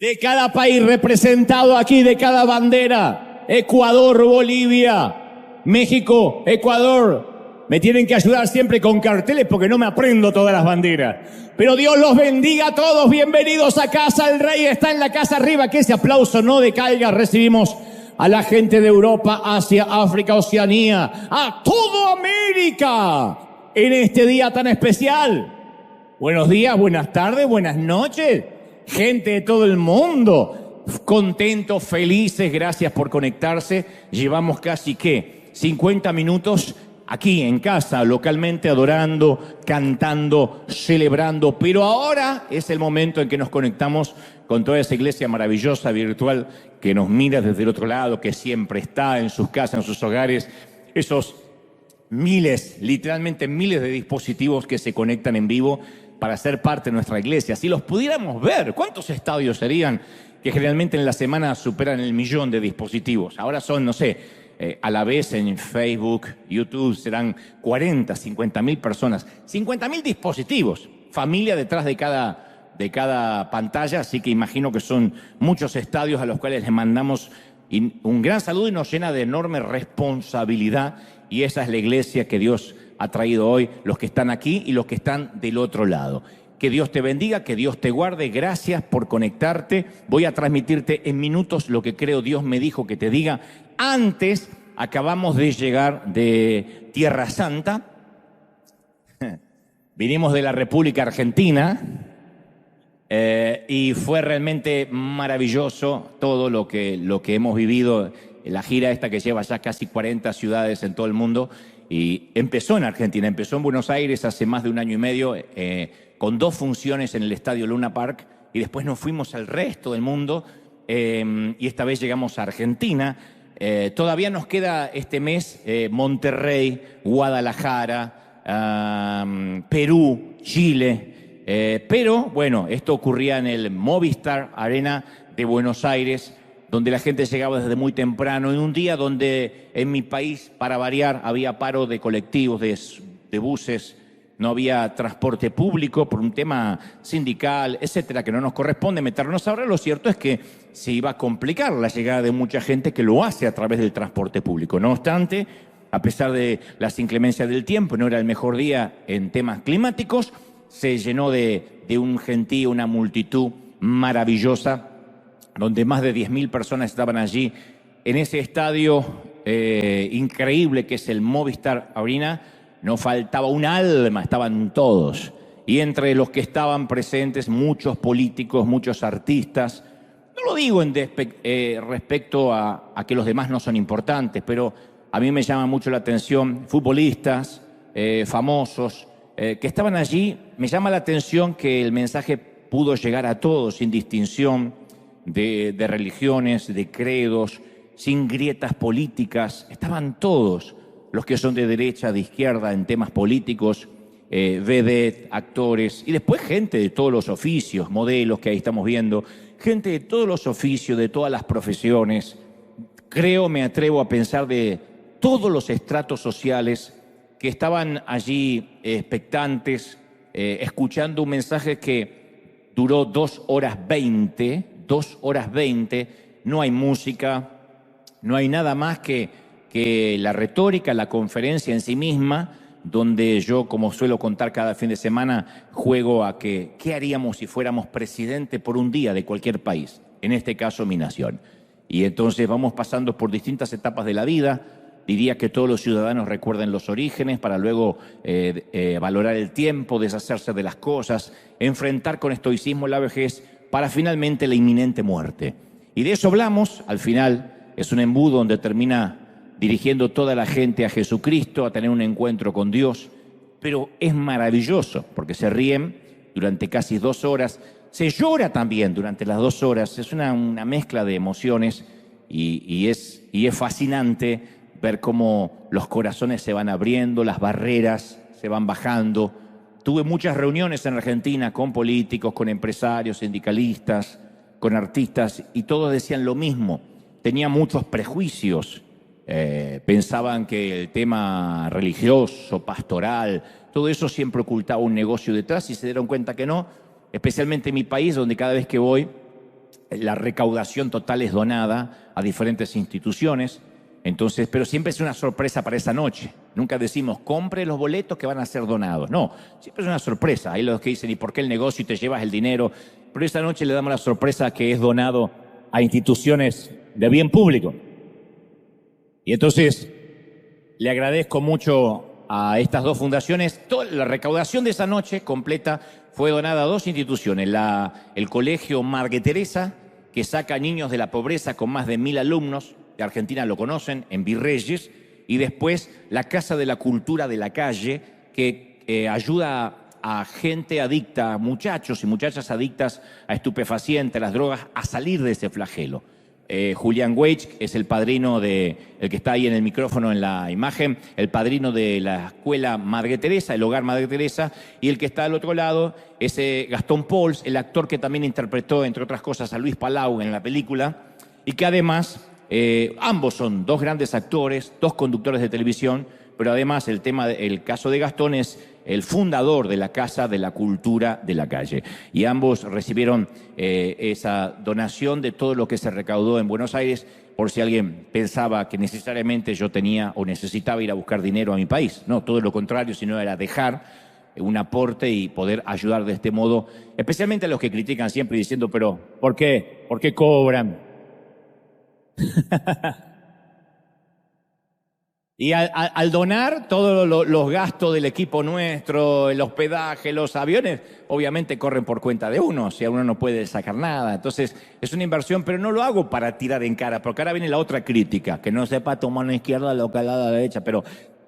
de cada país representado aquí, de cada bandera. Ecuador, Bolivia, México, Ecuador. Me tienen que ayudar siempre con carteles porque no me aprendo todas las banderas. Pero Dios los bendiga a todos. Bienvenidos a casa. El rey está en la casa arriba. Que ese aplauso no decaiga. Recibimos a la gente de Europa, Asia, África, Oceanía, a toda América en este día tan especial. Buenos días, buenas tardes, buenas noches. Gente de todo el mundo, contentos, felices, gracias por conectarse. Llevamos casi, 50 minutos aquí en casa, localmente, adorando, cantando, celebrando. Pero ahora es el momento en que nos conectamos con toda esa iglesia maravillosa, virtual, que nos mira desde el otro lado, que siempre está en sus casas, en sus hogares. Esos miles, literalmente miles de dispositivos que se conectan en vivo para ser parte de nuestra iglesia. Si los pudiéramos ver, ¿cuántos estadios serían que generalmente en la semana superan el 1.000.000 de dispositivos? Ahora son, no sé, a la vez en Facebook, YouTube, serán 40, 50.000 personas. 50.000 dispositivos, familia detrás de cada pantalla, así que imagino que son muchos estadios a los cuales les mandamos un gran saludo y nos llena de enorme responsabilidad. Y esa es la iglesia que Dios ha traído hoy, los que están aquí y los que están del otro lado. Que Dios te bendiga, que Dios te guarde. Gracias por conectarte. Voy a transmitirte en minutos lo que creo Dios me dijo que te diga. Antes, acabamos de llegar de Tierra Santa. Vinimos de la República Argentina y fue realmente maravilloso todo lo que hemos vivido. La gira esta que lleva ya casi 40 ciudades en todo el mundo. Y empezó en Argentina, empezó en Buenos Aires hace más de 1 año y medio, con 2 funciones en el Estadio Luna Park, y después nos fuimos al resto del mundo, y esta vez llegamos a Argentina. Todavía nos queda este mes Monterrey, Guadalajara, Perú, Chile, pero bueno, esto ocurría en el Movistar Arena de Buenos Aires, donde la gente llegaba desde muy temprano, en un día donde en mi país, para variar, había paro de colectivos, de buses, no había transporte público por un tema sindical, etcétera, que no nos corresponde meternos ahora. Lo cierto es que se iba a complicar la llegada de mucha gente que lo hace a través del transporte público. No obstante, a pesar de las inclemencias del tiempo, no era el mejor día en temas climáticos, se llenó de un gentío, una multitud maravillosa, donde más de 10.000 personas estaban allí en ese estadio increíble que es el Movistar Arena. No faltaba un alma, estaban todos. Y entre los que estaban presentes, muchos políticos, muchos artistas. No lo digo respecto a que los demás no son importantes, pero a mí me llama mucho la atención futbolistas, famosos, que estaban allí. Me llama la atención que el mensaje pudo llegar a todos sin distinción de religiones, de credos, sin grietas políticas. Estaban todos, los que son de derecha, de izquierda, en temas políticos, vedette, actores, y después gente de todos los oficios, modelos que ahí estamos viendo, gente de todos los oficios, de todas las profesiones. Creo, me atrevo a pensar, de todos los estratos sociales que estaban allí expectantes, escuchando un mensaje que duró 2 horas 20, 2 horas 20, no hay música, no hay nada más que la retórica, la conferencia en sí misma, donde yo, como suelo contar cada fin de semana, juego a qué haríamos si fuéramos presidente por un día de cualquier país, en este caso mi nación. Y entonces vamos pasando por distintas etapas de la vida. Diría que todos los ciudadanos recuerden los orígenes para luego valorar el tiempo, deshacerse de las cosas, enfrentar con estoicismo la vejez, para finalmente la inminente muerte. Y de eso hablamos. Al final es un embudo donde termina dirigiendo toda la gente a Jesucristo, a tener un encuentro con Dios. Pero es maravilloso porque se ríen durante casi 2 horas, se llora también durante las 2 horas. Es una mezcla de emociones y es fascinante ver cómo los corazones se van abriendo, las barreras se van bajando. Tuve muchas reuniones en Argentina con políticos, con empresarios, sindicalistas, con artistas, y todos decían lo mismo. Tenían muchos prejuicios. Pensaban que el tema religioso, pastoral, todo eso siempre ocultaba un negocio detrás, y se dieron cuenta que no, especialmente en mi país, donde cada vez que voy la recaudación total es donada a diferentes instituciones. Entonces, pero siempre es una sorpresa para esa noche. Nunca decimos, compre los boletos que van a ser donados. No, siempre es una sorpresa. Hay los que dicen, ¿y por qué el negocio y te llevas el dinero? Pero esa noche le damos la sorpresa que es donado a instituciones de bien público. Y entonces, le agradezco mucho a estas dos fundaciones. Toda la recaudación de esa noche completa fue donada a dos instituciones. El Colegio Madre Teresa, que saca niños de la pobreza con más de 1000 alumnos, de Argentina lo conocen, en Virreyes, y después la Casa de la Cultura de la Calle, que ayuda a gente adicta, muchachos y muchachas adictas a estupefacientes, a las drogas, a salir de ese flagelo. Julián Weich es el padrino el que está ahí en el micrófono en la imagen, el padrino de la escuela Madre Teresa, el hogar Madre Teresa, y el que está al otro lado es Gastón Pauls, el actor que también interpretó, entre otras cosas, a Luis Palau en la película, y que además ambos son dos grandes actores, dos conductores de televisión, pero además el caso de Gastón es el fundador de la Casa de la Cultura de la Calle. Y ambos recibieron esa donación de todo lo que se recaudó en Buenos Aires, por si alguien pensaba que necesariamente yo tenía o necesitaba ir a buscar dinero a mi país. No, todo lo contrario, sino era dejar un aporte y poder ayudar de este modo, especialmente a los que critican siempre diciendo, pero ¿por qué? ¿Por qué cobran? Y al donar todos los gastos del equipo nuestro, el hospedaje, los aviones, obviamente corren por cuenta de uno, o sea, uno no puede sacar nada. Entonces, es una inversión, pero no lo hago para tirar en cara, porque ahora viene la otra crítica, que no sepa tu mano izquierda lo que a la derecha, pero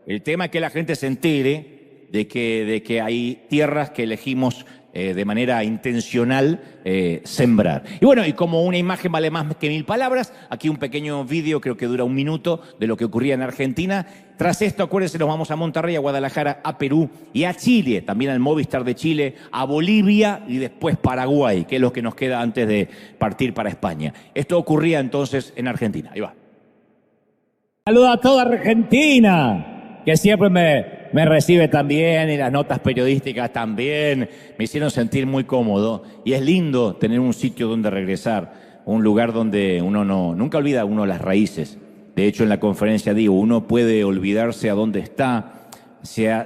el tema es que la gente se entere de que hay tierras que elegimos de manera intencional sembrar. Y bueno, y como una imagen vale más que 1000 palabras, aquí un pequeño vídeo, creo que dura 1 minuto, de lo que ocurría en Argentina. Tras esto, acuérdense, nos vamos a Monterrey, a Guadalajara, a Perú y a Chile, también al Movistar de Chile, a Bolivia y después Paraguay, que es lo que nos queda antes de partir para España. Esto ocurría entonces en Argentina. Ahí va. Saludo a toda Argentina, que siempre me recibe también, y las notas periodísticas también me hicieron sentir muy cómodo. Y es lindo tener un sitio donde regresar, un lugar donde uno nunca olvida uno las raíces. De hecho, en la conferencia digo, uno puede olvidarse a dónde está.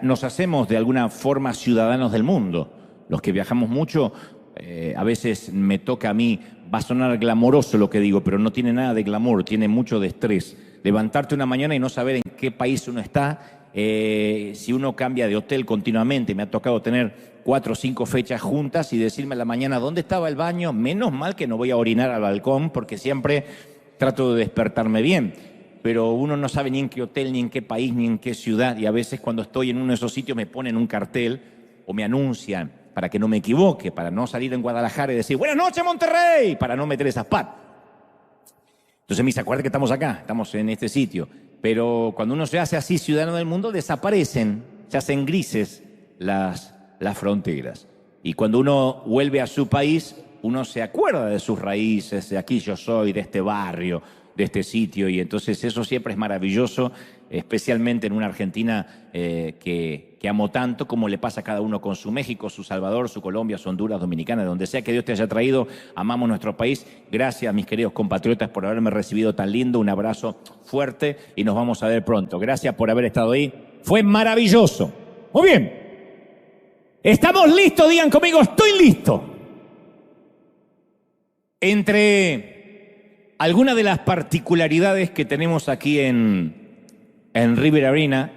Nos hacemos de alguna forma ciudadanos del mundo. Los que viajamos mucho, a veces me toca a mí, va a sonar glamoroso lo que digo, pero no tiene nada de glamour, tiene mucho de estrés. Levantarte una mañana y no saber en qué país uno está. Si uno cambia de hotel continuamente, me ha tocado tener 4 o 5 fechas juntas y decirme a la mañana dónde estaba el baño, menos mal que no voy a orinar al balcón porque siempre trato de despertarme bien, pero uno no sabe ni en qué hotel, ni en qué país, ni en qué ciudad, y a veces cuando estoy en uno de esos sitios me ponen un cartel o me anuncian para que no me equivoque, para no salir en Guadalajara y decir buenas noches Monterrey, para no meter esas patas. Entonces me dice, acuérdate que estamos acá, estamos en este sitio. Pero cuando uno se hace así ciudadano del mundo, desaparecen, se hacen grises las fronteras. Y cuando uno vuelve a su país, uno se acuerda de sus raíces, de aquí yo soy, de este barrio, de este sitio. Y entonces eso siempre es maravilloso, especialmente en una Argentina que amo tanto, como le pasa a cada uno con su México, su Salvador, su Colombia, su Honduras, Dominicana, de donde sea que Dios te haya traído. Amamos nuestro país. Gracias, mis queridos compatriotas, por haberme recibido tan lindo. Un abrazo fuerte y nos vamos a ver pronto. Gracias por haber estado ahí. Fue maravilloso. Muy bien. ¿Estamos listos? Digan conmigo, estoy listo. Entre algunas de las particularidades que tenemos aquí en River Arena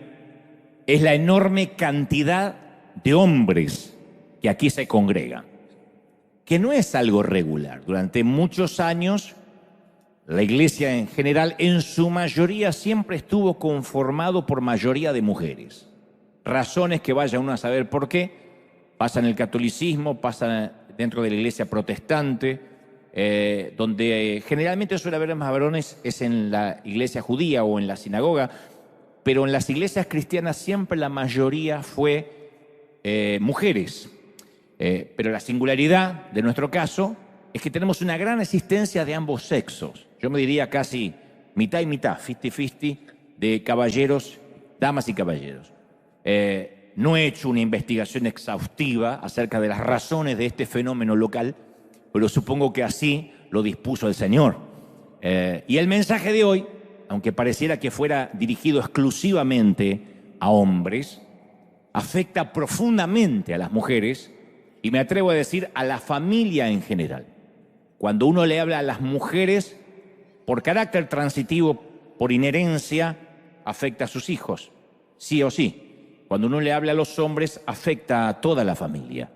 es la enorme cantidad de hombres que aquí se congregan, que no es algo regular. Durante muchos años, la iglesia en general, en su mayoría, siempre estuvo conformado por mayoría de mujeres. Razones que vaya uno a saber por qué. Pasa en el catolicismo, pasa dentro de la iglesia protestante, donde generalmente suele haber más varones es en la iglesia judía o en la sinagoga, pero en las iglesias cristianas siempre la mayoría fue mujeres. Pero la singularidad de nuestro caso es que tenemos una gran existencia de ambos sexos. Yo me diría casi mitad y mitad, 50-50, de caballeros, damas y caballeros. No he hecho una investigación exhaustiva acerca de las razones de este fenómeno local, pero supongo que así lo dispuso el Señor. Y el mensaje de hoy, aunque pareciera que fuera dirigido exclusivamente a hombres, afecta profundamente a las mujeres y me atrevo a decir a la familia en general. Cuando uno le habla a las mujeres, por carácter transitivo, por inherencia, afecta a sus hijos, sí o sí. Cuando uno le habla a los hombres, afecta a toda la familia,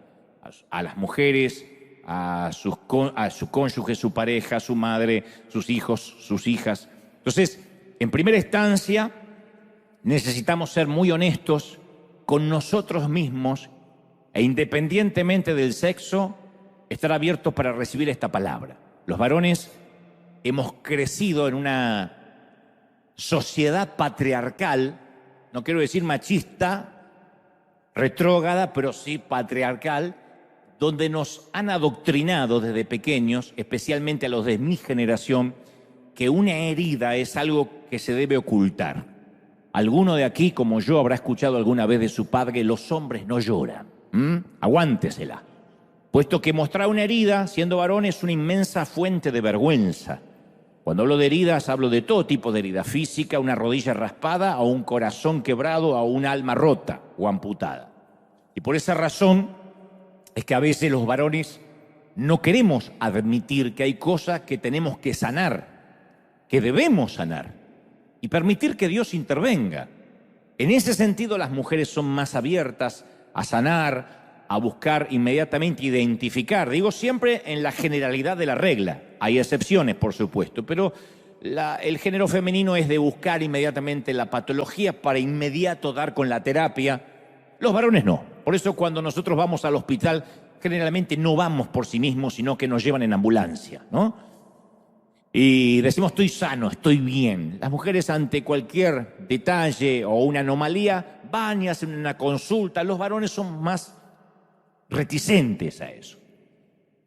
a las mujeres, a su cónyuge, su pareja, su madre, sus hijos, sus hijas. Entonces, en primera instancia, necesitamos ser muy honestos con nosotros mismos e independientemente del sexo, estar abiertos para recibir esta palabra. Los varones hemos crecido en una sociedad patriarcal, no quiero decir machista, retrógrada, pero sí patriarcal, donde nos han adoctrinado desde pequeños, especialmente a los de mi generación, que una herida es algo que se debe ocultar. Alguno de aquí, como yo, habrá escuchado alguna vez de su padre: los hombres no lloran. Aguántesela. Puesto que mostrar una herida, siendo varón, es una inmensa fuente de vergüenza. Cuando hablo de heridas, hablo de todo tipo de herida física, una rodilla raspada, o un corazón quebrado, o un alma rota o amputada. Y por esa razón es que a veces los varones no queremos admitir que hay cosas que tenemos que sanar, que debemos sanar, y permitir que Dios intervenga. En ese sentido, las mujeres son más abiertas a sanar, a buscar inmediatamente identificar. Digo siempre en la generalidad de la regla. Hay excepciones, por supuesto, pero el género femenino es de buscar inmediatamente la patología para inmediato dar con la terapia. Los varones no. Por eso cuando nosotros vamos al hospital, generalmente no vamos por sí mismos, sino que nos llevan en ambulancia, ¿no? Y decimos: estoy sano, estoy bien. Las mujeres, ante cualquier detalle o una anomalía, van y hacen una consulta. Los varones son más reticentes a eso.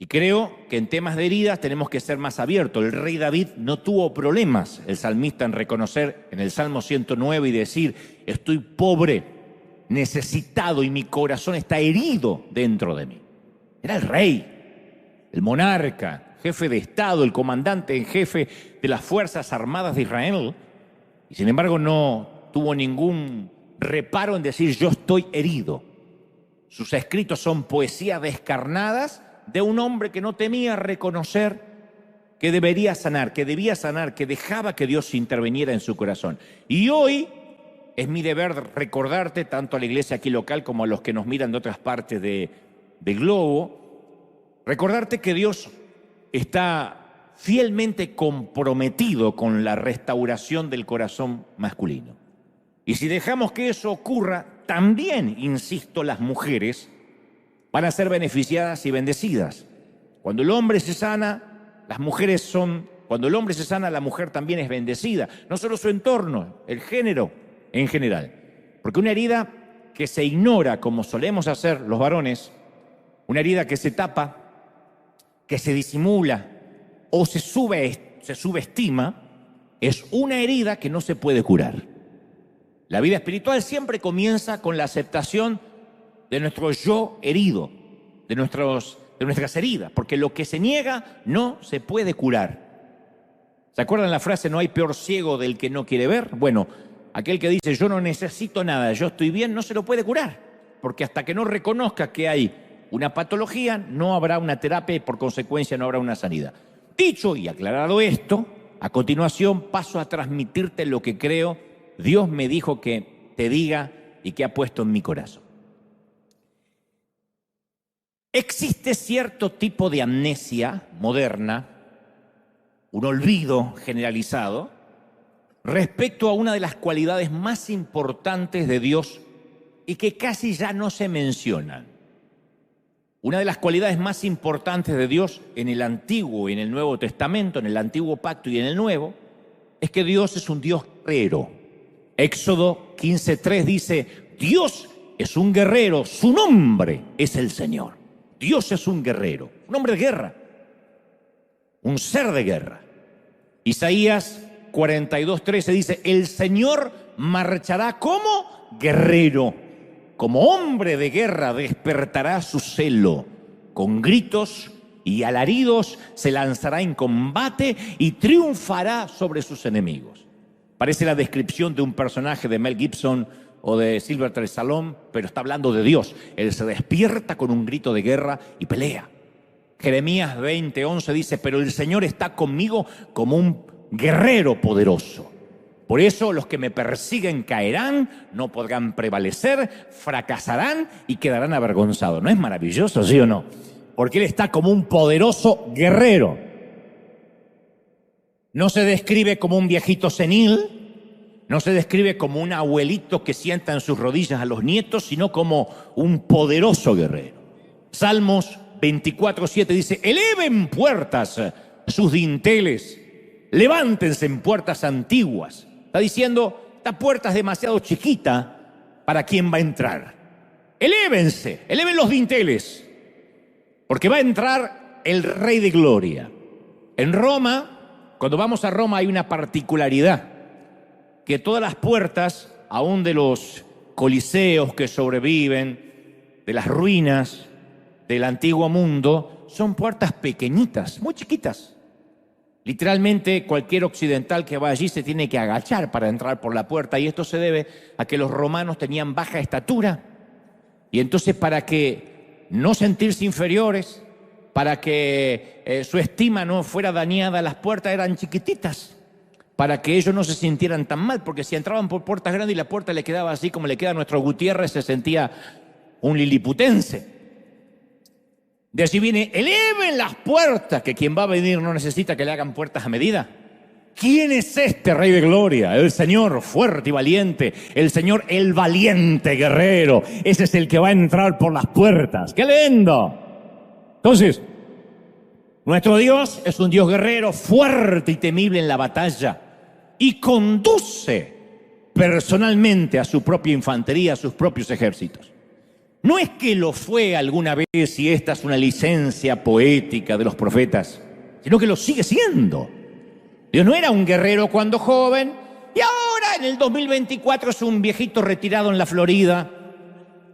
Y creo que en temas de heridas tenemos que ser más abiertos. El rey David no tuvo problemas, el salmista, en reconocer en el Salmo 109 y decir: estoy pobre, necesitado y mi corazón está herido dentro de mí. Era el rey, el monarca, jefe de Estado, el comandante en jefe de las Fuerzas Armadas de Israel, y sin embargo no tuvo ningún reparo en decir: yo estoy herido. Sus escritos son poesías descarnadas de un hombre que no temía reconocer que debería sanar, que debía sanar, que dejaba que Dios interviniera en su corazón. Y hoy es mi deber recordarte, tanto a la iglesia aquí local como a los que nos miran de otras partes del globo, recordarte que Dios está fielmente comprometido con la restauración del corazón masculino. Y si dejamos que eso ocurra, también, insisto, las mujeres van a ser beneficiadas y bendecidas. Cuando el hombre se sana, cuando el hombre se sana, la mujer también es bendecida. No solo su entorno, el género en general. Porque una herida que se ignora, como solemos hacer los varones, una herida que se tapa, que se disimula o se subestima, es una herida que no se puede curar. La vida espiritual siempre comienza con la aceptación de nuestro yo herido, de nuestras heridas, porque lo que se niega no se puede curar. ¿Se acuerdan la frase: no hay peor ciego del que no quiere ver? Bueno, aquel que dice: yo no necesito nada, yo estoy bien, no se lo puede curar, porque hasta que no reconozca que hay una patología, no habrá una terapia y por consecuencia no habrá una sanidad. Dicho y aclarado esto, a continuación paso a transmitirte lo que creo Dios me dijo que te diga y que ha puesto en mi corazón. Existe cierto tipo de amnesia moderna, un olvido generalizado, respecto a una de las cualidades más importantes de Dios y que casi ya no se mencionan. Una de las cualidades más importantes de Dios en el Antiguo y en el Nuevo Testamento, en el Antiguo Pacto y en el Nuevo, es que Dios es un Dios guerrero. Éxodo 15:3 dice: Dios es un guerrero, su nombre es el Señor. Dios es un guerrero, un hombre de guerra, un ser de guerra. Isaías 42:13 dice: el Señor marchará como guerrero, como hombre de guerra despertará su celo, con gritos y alaridos se lanzará en combate y triunfará sobre sus enemigos. Parece la descripción de un personaje de Mel Gibson o de Sylvester Stallone, pero está hablando de Dios. Él se despierta con un grito de guerra y pelea. Jeremías 20:11 dice, pero el Señor está conmigo como un guerrero poderoso. Por eso los que me persiguen caerán, no podrán prevalecer, fracasarán y quedarán avergonzados. ¿No es maravilloso, sí o no? Porque Él está como un poderoso guerrero. No se describe como un viejito senil, no se describe como un abuelito que sienta en sus rodillas a los nietos, sino como un poderoso guerrero. Salmos 24:7 dice, eleven puertas sus dinteles, levántense en puertas antiguas. Está diciendo, esta puerta es demasiado chiquita para quien va a entrar. Elévense, eleven los dinteles, porque va a entrar el Rey de Gloria. En Roma, cuando vamos a Roma hay una particularidad, que todas las puertas, aún de los coliseos que sobreviven, de las ruinas del antiguo mundo, son puertas pequeñitas, muy chiquitas. Literalmente cualquier occidental que va allí se tiene que agachar para entrar por la puerta, y esto se debe a que los romanos tenían baja estatura, y entonces para que no sentirse inferiores, para que su estima no fuera dañada, las puertas eran chiquititas, para que ellos no se sintieran tan mal, porque si entraban por puertas grandes y la puerta le quedaba así como le queda a nuestro Gutiérrez, se sentía un liliputense. De allí viene, eleven las puertas, que quien va a venir no necesita que le hagan puertas a medida. ¿Quién es este Rey de Gloria? El Señor fuerte y valiente, el Señor el valiente guerrero. Ese es el que va a entrar por las puertas. ¡Qué lindo! Entonces, nuestro Dios es un Dios guerrero, fuerte y temible en la batalla, y conduce personalmente a su propia infantería, a sus propios ejércitos. No es que lo fue alguna vez y esta es una licencia poética de los profetas, sino que lo sigue siendo. Dios no era un guerrero cuando joven y ahora en el 2024 es un viejito retirado en la Florida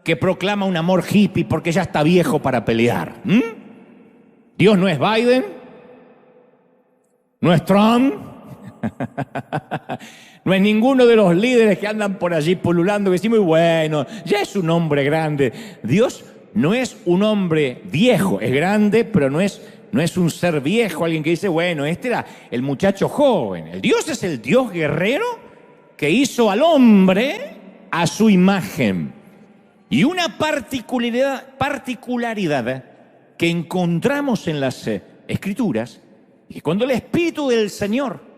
que proclama un amor hippie porque ya está viejo para pelear. Dios no es Biden, no es Trump, no es ninguno de los líderes que andan por allí pululando, que decimos, bueno, ya es un hombre grande. Dios no es un hombre viejo, es grande, pero no es un ser viejo, alguien que dice, bueno, este era el muchacho joven. El Dios es el Dios guerrero que hizo al hombre a su imagen. Y una particularidad que encontramos en las Escrituras, que cuando el Espíritu del Señor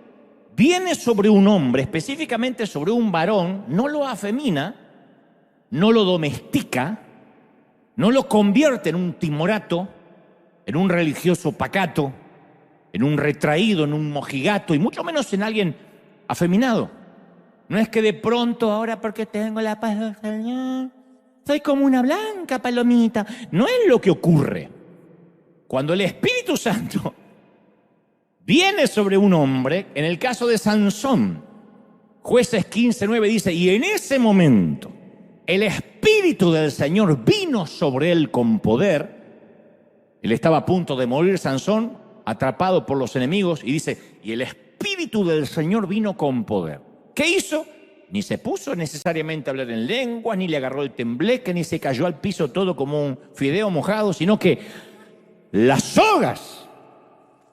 viene sobre un hombre, específicamente sobre un varón, no lo afemina, no lo domestica, no lo convierte en un timorato, en un religioso pacato, en un retraído, en un mojigato, y mucho menos en alguien afeminado. No es que de pronto, ahora porque tengo la paz del Señor, soy como una blanca palomita. No es lo que ocurre. Cuando el Espíritu Santo viene sobre un hombre, en el caso de Sansón, Jueces 15:9 dice, y en ese momento el Espíritu del Señor vino sobre él con poder. Él estaba a punto de morir, Sansón, atrapado por los enemigos, y dice, y el Espíritu del Señor vino con poder. ¿Qué hizo? Ni se puso necesariamente a hablar en lengua, ni le agarró el tembleque, ni se cayó al piso todo como un fideo mojado, sino que las sogas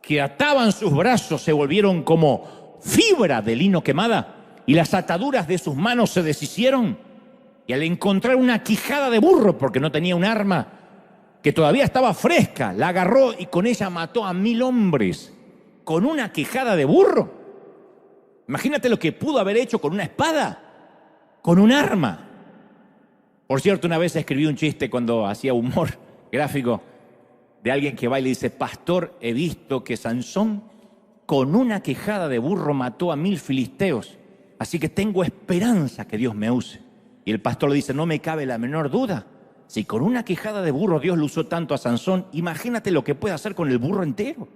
que ataban sus brazos se volvieron como fibra de lino quemada, y las ataduras de sus manos se deshicieron, y al encontrar una quijada de burro, porque no tenía un arma que todavía estaba fresca, la agarró y con ella mató a 1000 hombres, con una quijada de burro. Imagínate lo que pudo haber hecho con una espada, con un arma. Por cierto, una vez escribí un chiste cuando hacía humor gráfico de alguien que va y le dice, pastor, he visto que Sansón con una quijada de burro mató a 1000 filisteos, así que tengo esperanza que Dios me use. Y el pastor le dice, no me cabe la menor duda, si con una quijada de burro Dios lo usó tanto a Sansón, imagínate lo que puede hacer con el burro entero.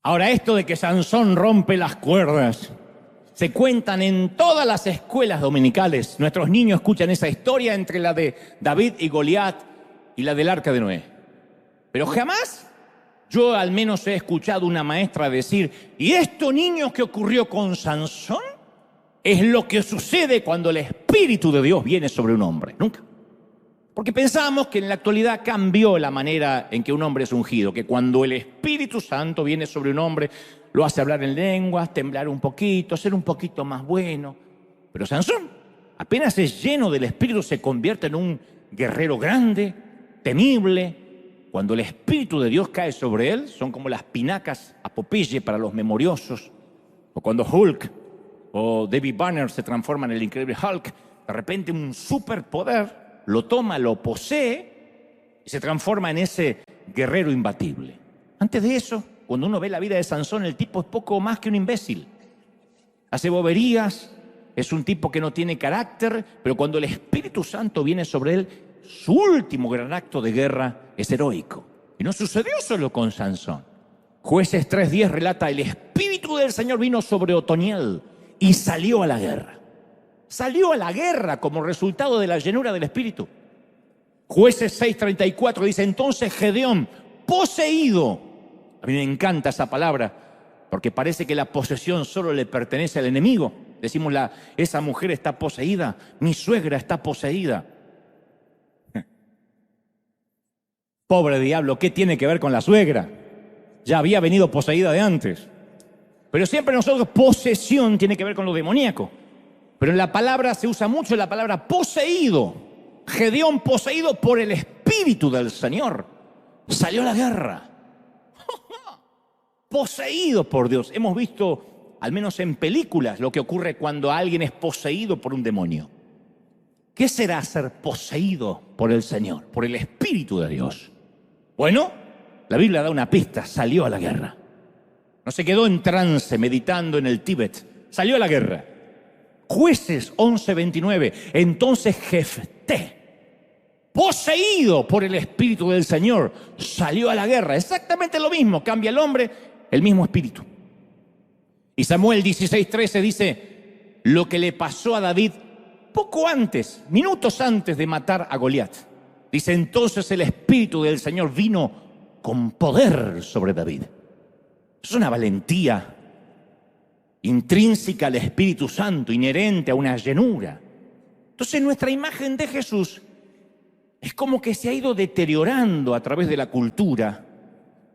Ahora, esto de que Sansón rompe las cuerdas, Se cuentan en todas las escuelas dominicales. Nuestros niños escuchan esa historia entre la de David y Goliat y la del arca de Noé. Pero jamás yo al menos he escuchado una maestra decir, ¿y esto, niños, qué ocurrió con Sansón? Es lo que sucede cuando el Espíritu de Dios viene sobre un hombre. Nunca. Porque pensamos que en la actualidad cambió la manera en que un hombre es ungido, que cuando el Espíritu Santo viene sobre un hombre, lo hace hablar en lenguas, temblar un poquito, ser un poquito más bueno. Pero Sansón, apenas es lleno del Espíritu, se convierte en un guerrero grande, temible. Cuando el Espíritu de Dios cae sobre él, son como las pinacas a Popeye para los memoriosos. O cuando Hulk o David Banner se transforma en el increíble Hulk, de repente un superpoder lo toma, lo posee y se transforma en ese guerrero imbatible. Antes de eso, cuando uno ve la vida de Sansón, el tipo es poco más que un imbécil. Hace boberías, es un tipo que no tiene carácter, pero cuando el Espíritu Santo viene sobre él, su último gran acto de guerra es heroico. Y no sucedió solo con Sansón. Jueces 3:10 relata, el Espíritu del Señor vino sobre Otoniel y salió a la guerra. Salió a la guerra como resultado de la llenura del Espíritu. Jueces 6:34 dice, entonces Gedeón, poseído. A mí me encanta esa palabra, porque parece que la posesión solo le pertenece al enemigo. Decimos, esa mujer está poseída, mi suegra está poseída. Pobre diablo, ¿qué tiene que ver con la suegra? Ya había venido poseída de antes. Pero siempre nosotros, posesión tiene que ver con lo demoníaco. Pero en la palabra se usa mucho la palabra poseído. Gedeón, poseído por el Espíritu del Señor, salió a la guerra. Poseído por Dios. Hemos visto, al menos en películas, lo que ocurre cuando alguien es poseído por un demonio. ¿Qué será ser poseído por el Señor, por el Espíritu de Dios? Bueno, la Biblia da una pista, salió a la guerra. No se quedó en trance meditando en el Tíbet, salió a la guerra. Jueces 11:29, entonces Jefté, poseído por el Espíritu del Señor, salió a la guerra. Exactamente lo mismo, cambia el hombre, el mismo espíritu. Y Samuel 16:13 dice, lo que le pasó a David poco antes, minutos antes de matar a Goliat. Dice, entonces el Espíritu del Señor vino con poder sobre David. Es una valentía intrínseca al Espíritu Santo, inherente a una llenura. Entonces nuestra imagen de Jesús es como que se ha ido deteriorando a través de la cultura,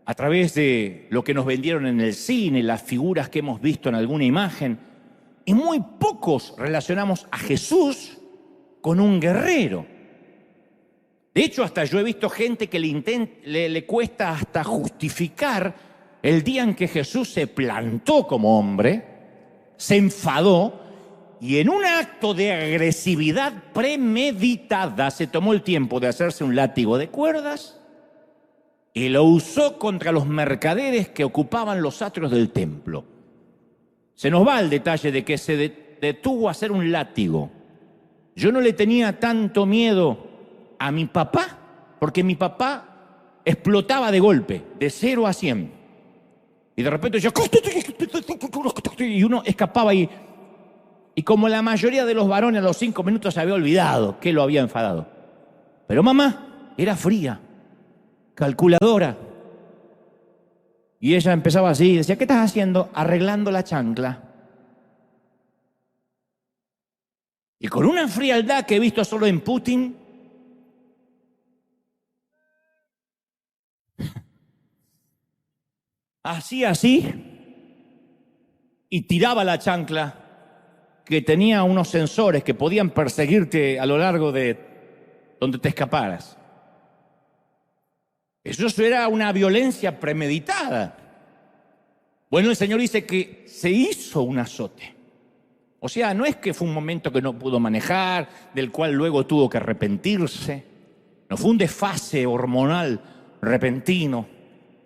a través de lo que nos vendieron en el cine, las figuras que hemos visto en alguna imagen. Y muy pocos relacionamos a Jesús con un guerrero. De hecho, hasta yo he visto gente que le cuesta hasta justificar el día en que Jesús se plantó como hombre, se enfadó y en un acto de agresividad premeditada se tomó el tiempo de hacerse un látigo de cuerdas y lo usó contra los mercaderes que ocupaban los atrios del templo. Se nos va el detalle de que se detuvo a hacer un látigo. Yo no le tenía tanto miedo a mi papá, porque mi papá explotaba de golpe, de 0 a 100. Y de repente yo, y uno escapaba y como la mayoría de los varones a los 5 minutos se había olvidado que lo había enfadado. Pero mamá era fría, calculadora. Y ella empezaba así, decía, ¿qué estás haciendo? Arreglando la chancla. Y con una frialdad que he visto solo en Putin, hacía así y tiraba la chancla, que tenía unos sensores que podían perseguirte a lo largo de donde te escaparas. Eso era una violencia premeditada. Bueno, el Señor dice que se hizo un azote. O sea, no es que fue un momento que no pudo manejar, del cual luego tuvo que arrepentirse. No fue un desfase hormonal repentino,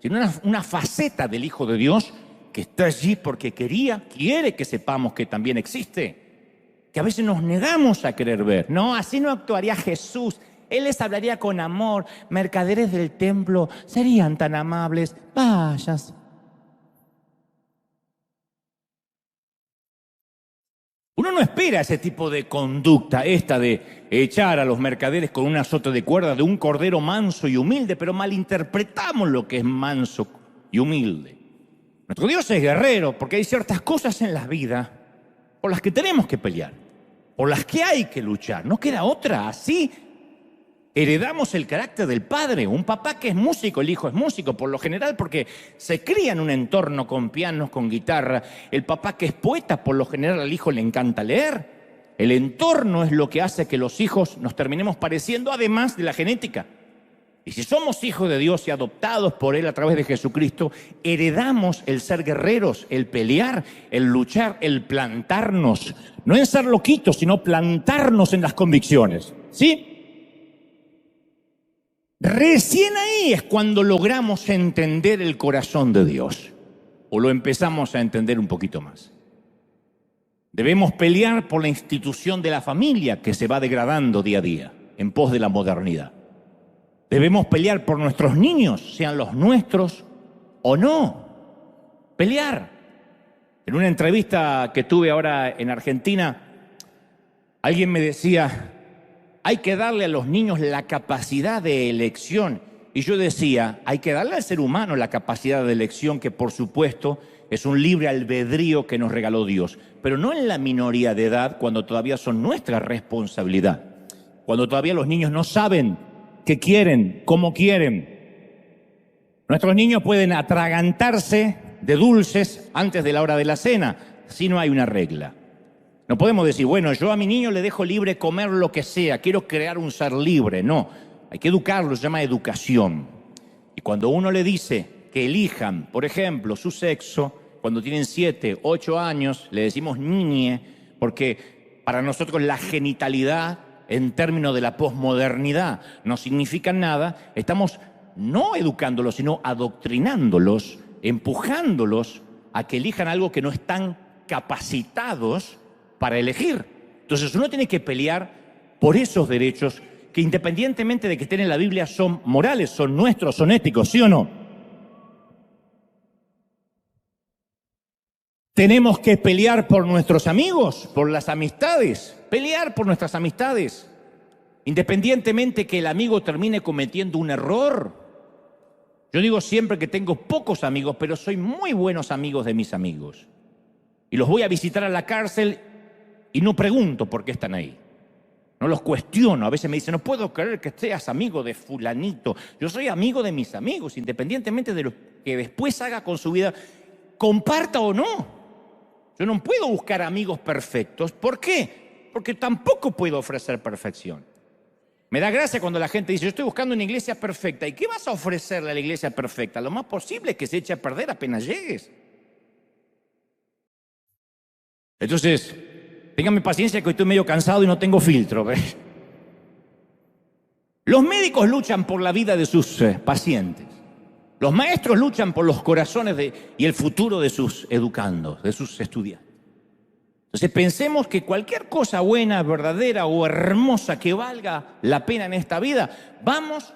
sino una faceta del Hijo de Dios que está allí porque quiere que sepamos que también existe, que a veces nos negamos a querer ver. No, así no actuaría Jesús. Él les hablaría con amor. Mercaderes del templo serían tan amables. Vayas. Uno no espera ese tipo de conducta, esta de echar a los mercaderes con un azote de cuerda de un cordero manso y humilde, pero malinterpretamos lo que es manso y humilde. Nuestro Dios es guerrero porque hay ciertas cosas en la vida por las que tenemos que pelear, por las que hay que luchar. No queda otra. Así heredamos el carácter del padre. Un papá que es músico, el hijo es músico, por lo general porque se cría en un entorno con pianos, con guitarra. El papá que es poeta, por lo general al hijo le encanta leer. El entorno es lo que hace que los hijos nos terminemos pareciendo, además de la genética. Y si somos hijos de Dios y adoptados por Él a través de Jesucristo, heredamos el ser guerreros, el pelear, el luchar, el plantarnos. No en ser loquitos, sino plantarnos en las convicciones. ¿Sí? Recién ahí es cuando logramos entender el corazón de Dios, o lo empezamos a entender un poquito más. Debemos pelear por la institución de la familia que se va degradando día a día en pos de la modernidad. Debemos pelear por nuestros niños, sean los nuestros o no. Pelear. En una entrevista que tuve ahora en Argentina, alguien me decía: hay que darle a los niños la capacidad de elección. Y yo decía, hay que darle al ser humano la capacidad de elección, que por supuesto es un libre albedrío que nos regaló Dios, pero no en la minoría de edad, cuando todavía son nuestra responsabilidad, cuando todavía los niños no saben qué quieren, cómo quieren. Nuestros niños pueden atragantarse de dulces antes de la hora de la cena, si no hay una regla. No podemos decir, bueno, yo a mi niño le dejo libre comer lo que sea, quiero crear un ser libre. No, hay que educarlo, se llama educación. Y cuando uno le dice que elijan, por ejemplo, su sexo, cuando tienen 7, 8 años, le decimos niñe, porque para nosotros la genitalidad, en términos de la posmodernidad, no significa nada. Estamos no educándolos, sino adoctrinándolos, empujándolos a que elijan algo que no están capacitados para elegir. Entonces uno tiene que pelear por esos derechos que, independientemente de que estén en la Biblia, son morales, son nuestros, son éticos, ¿sí o no? Tenemos que pelear por nuestros amigos, por las amistades, pelear por nuestras amistades, independientemente que el amigo termine cometiendo un error. Yo digo siempre que tengo pocos amigos, pero soy muy buenos amigos de mis amigos. Y los voy a visitar a la cárcel y no pregunto por qué están ahí. No los cuestiono. A veces me dicen, no puedo creer que seas amigo de fulanito. Yo soy amigo de mis amigos, independientemente de lo que después haga con su vida, comparta o no. Yo no puedo buscar amigos perfectos. ¿Por qué? Porque tampoco puedo ofrecer perfección. Me da gracia cuando la gente dice, yo estoy buscando una iglesia perfecta. ¿Y qué vas a ofrecerle a la iglesia perfecta? Lo más posible es que se eche a perder apenas llegues. Entonces, ténganme paciencia que hoy estoy medio cansado y no tengo filtro. ¿Ves? Los médicos luchan por la vida de sus pacientes. Los maestros luchan por los corazones y el futuro de sus educandos, de sus estudiantes. Entonces pensemos que cualquier cosa buena, verdadera o hermosa que valga la pena en esta vida, vamos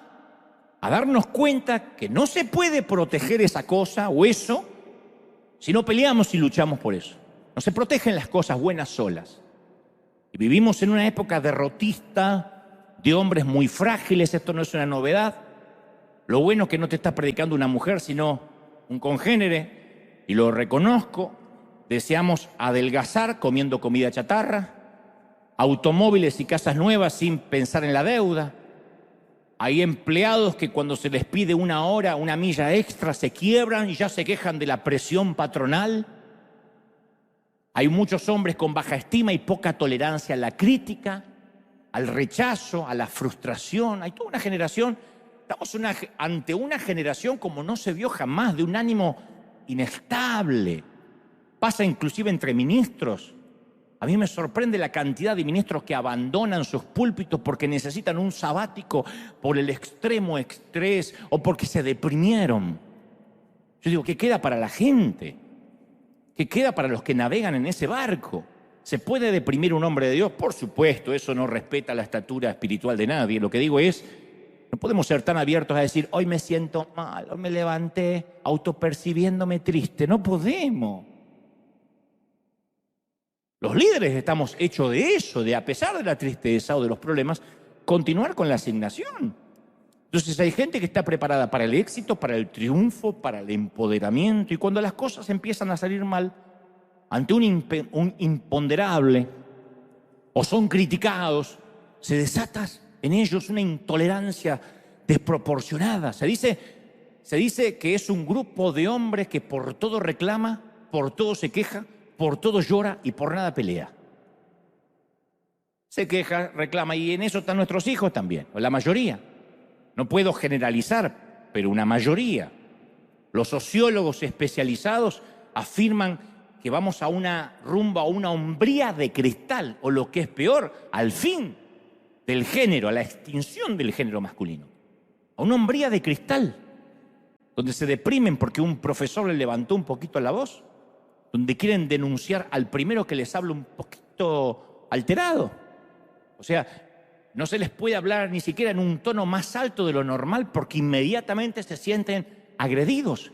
a darnos cuenta que no se puede proteger esa cosa o eso si no peleamos y luchamos por eso. No se protegen las cosas buenas solas. Y vivimos en una época derrotista, de hombres muy frágiles. Esto no es una novedad. Lo bueno es que no te está predicando una mujer, sino un congénere, y lo reconozco. Deseamos adelgazar comiendo comida chatarra, automóviles y casas nuevas sin pensar en la deuda. Hay empleados que cuando se les pide una hora, una milla extra, se quiebran y ya se quejan de la presión patronal. Hay muchos hombres con baja estima y poca tolerancia a la crítica, al rechazo, a la frustración. Hay toda una generación. Estamos ante una generación como no se vio jamás, de un ánimo inestable. Pasa inclusive entre ministros. A mí me sorprende la cantidad de ministros que abandonan sus púlpitos porque necesitan un sabático por el extremo estrés o porque se deprimieron. Yo digo, ¿qué queda para la gente? ¿Qué queda para los que navegan en ese barco? ¿Se puede deprimir un hombre de Dios? Por supuesto, eso no respeta la estatura espiritual de nadie. Lo que digo es, no podemos ser tan abiertos a decir, hoy me siento mal, hoy me levanté autopercibiéndome triste. No podemos. Los líderes estamos hechos de eso, de a pesar de la tristeza o de los problemas, continuar con la asignación. Entonces hay gente que está preparada para el éxito, para el triunfo, para el empoderamiento, y cuando las cosas empiezan a salir mal, ante un imponderable, o son criticados, se desata en ellos una intolerancia desproporcionada. Se dice que es un grupo de hombres que por todo reclama, por todo se queja, por todo llora y por nada pelea. Se queja, reclama, y en eso están nuestros hijos también, o la mayoría. No puedo generalizar, pero una mayoría. Los sociólogos especializados afirman que vamos a una rumba, a una hombría de cristal, o lo que es peor, al fin del género, a la extinción del género masculino. A una hombría de cristal, donde se deprimen porque un profesor le levantó un poquito la voz, donde quieren denunciar al primero que les habla un poquito alterado. O sea, no se les puede hablar ni siquiera en un tono más alto de lo normal porque inmediatamente se sienten agredidos.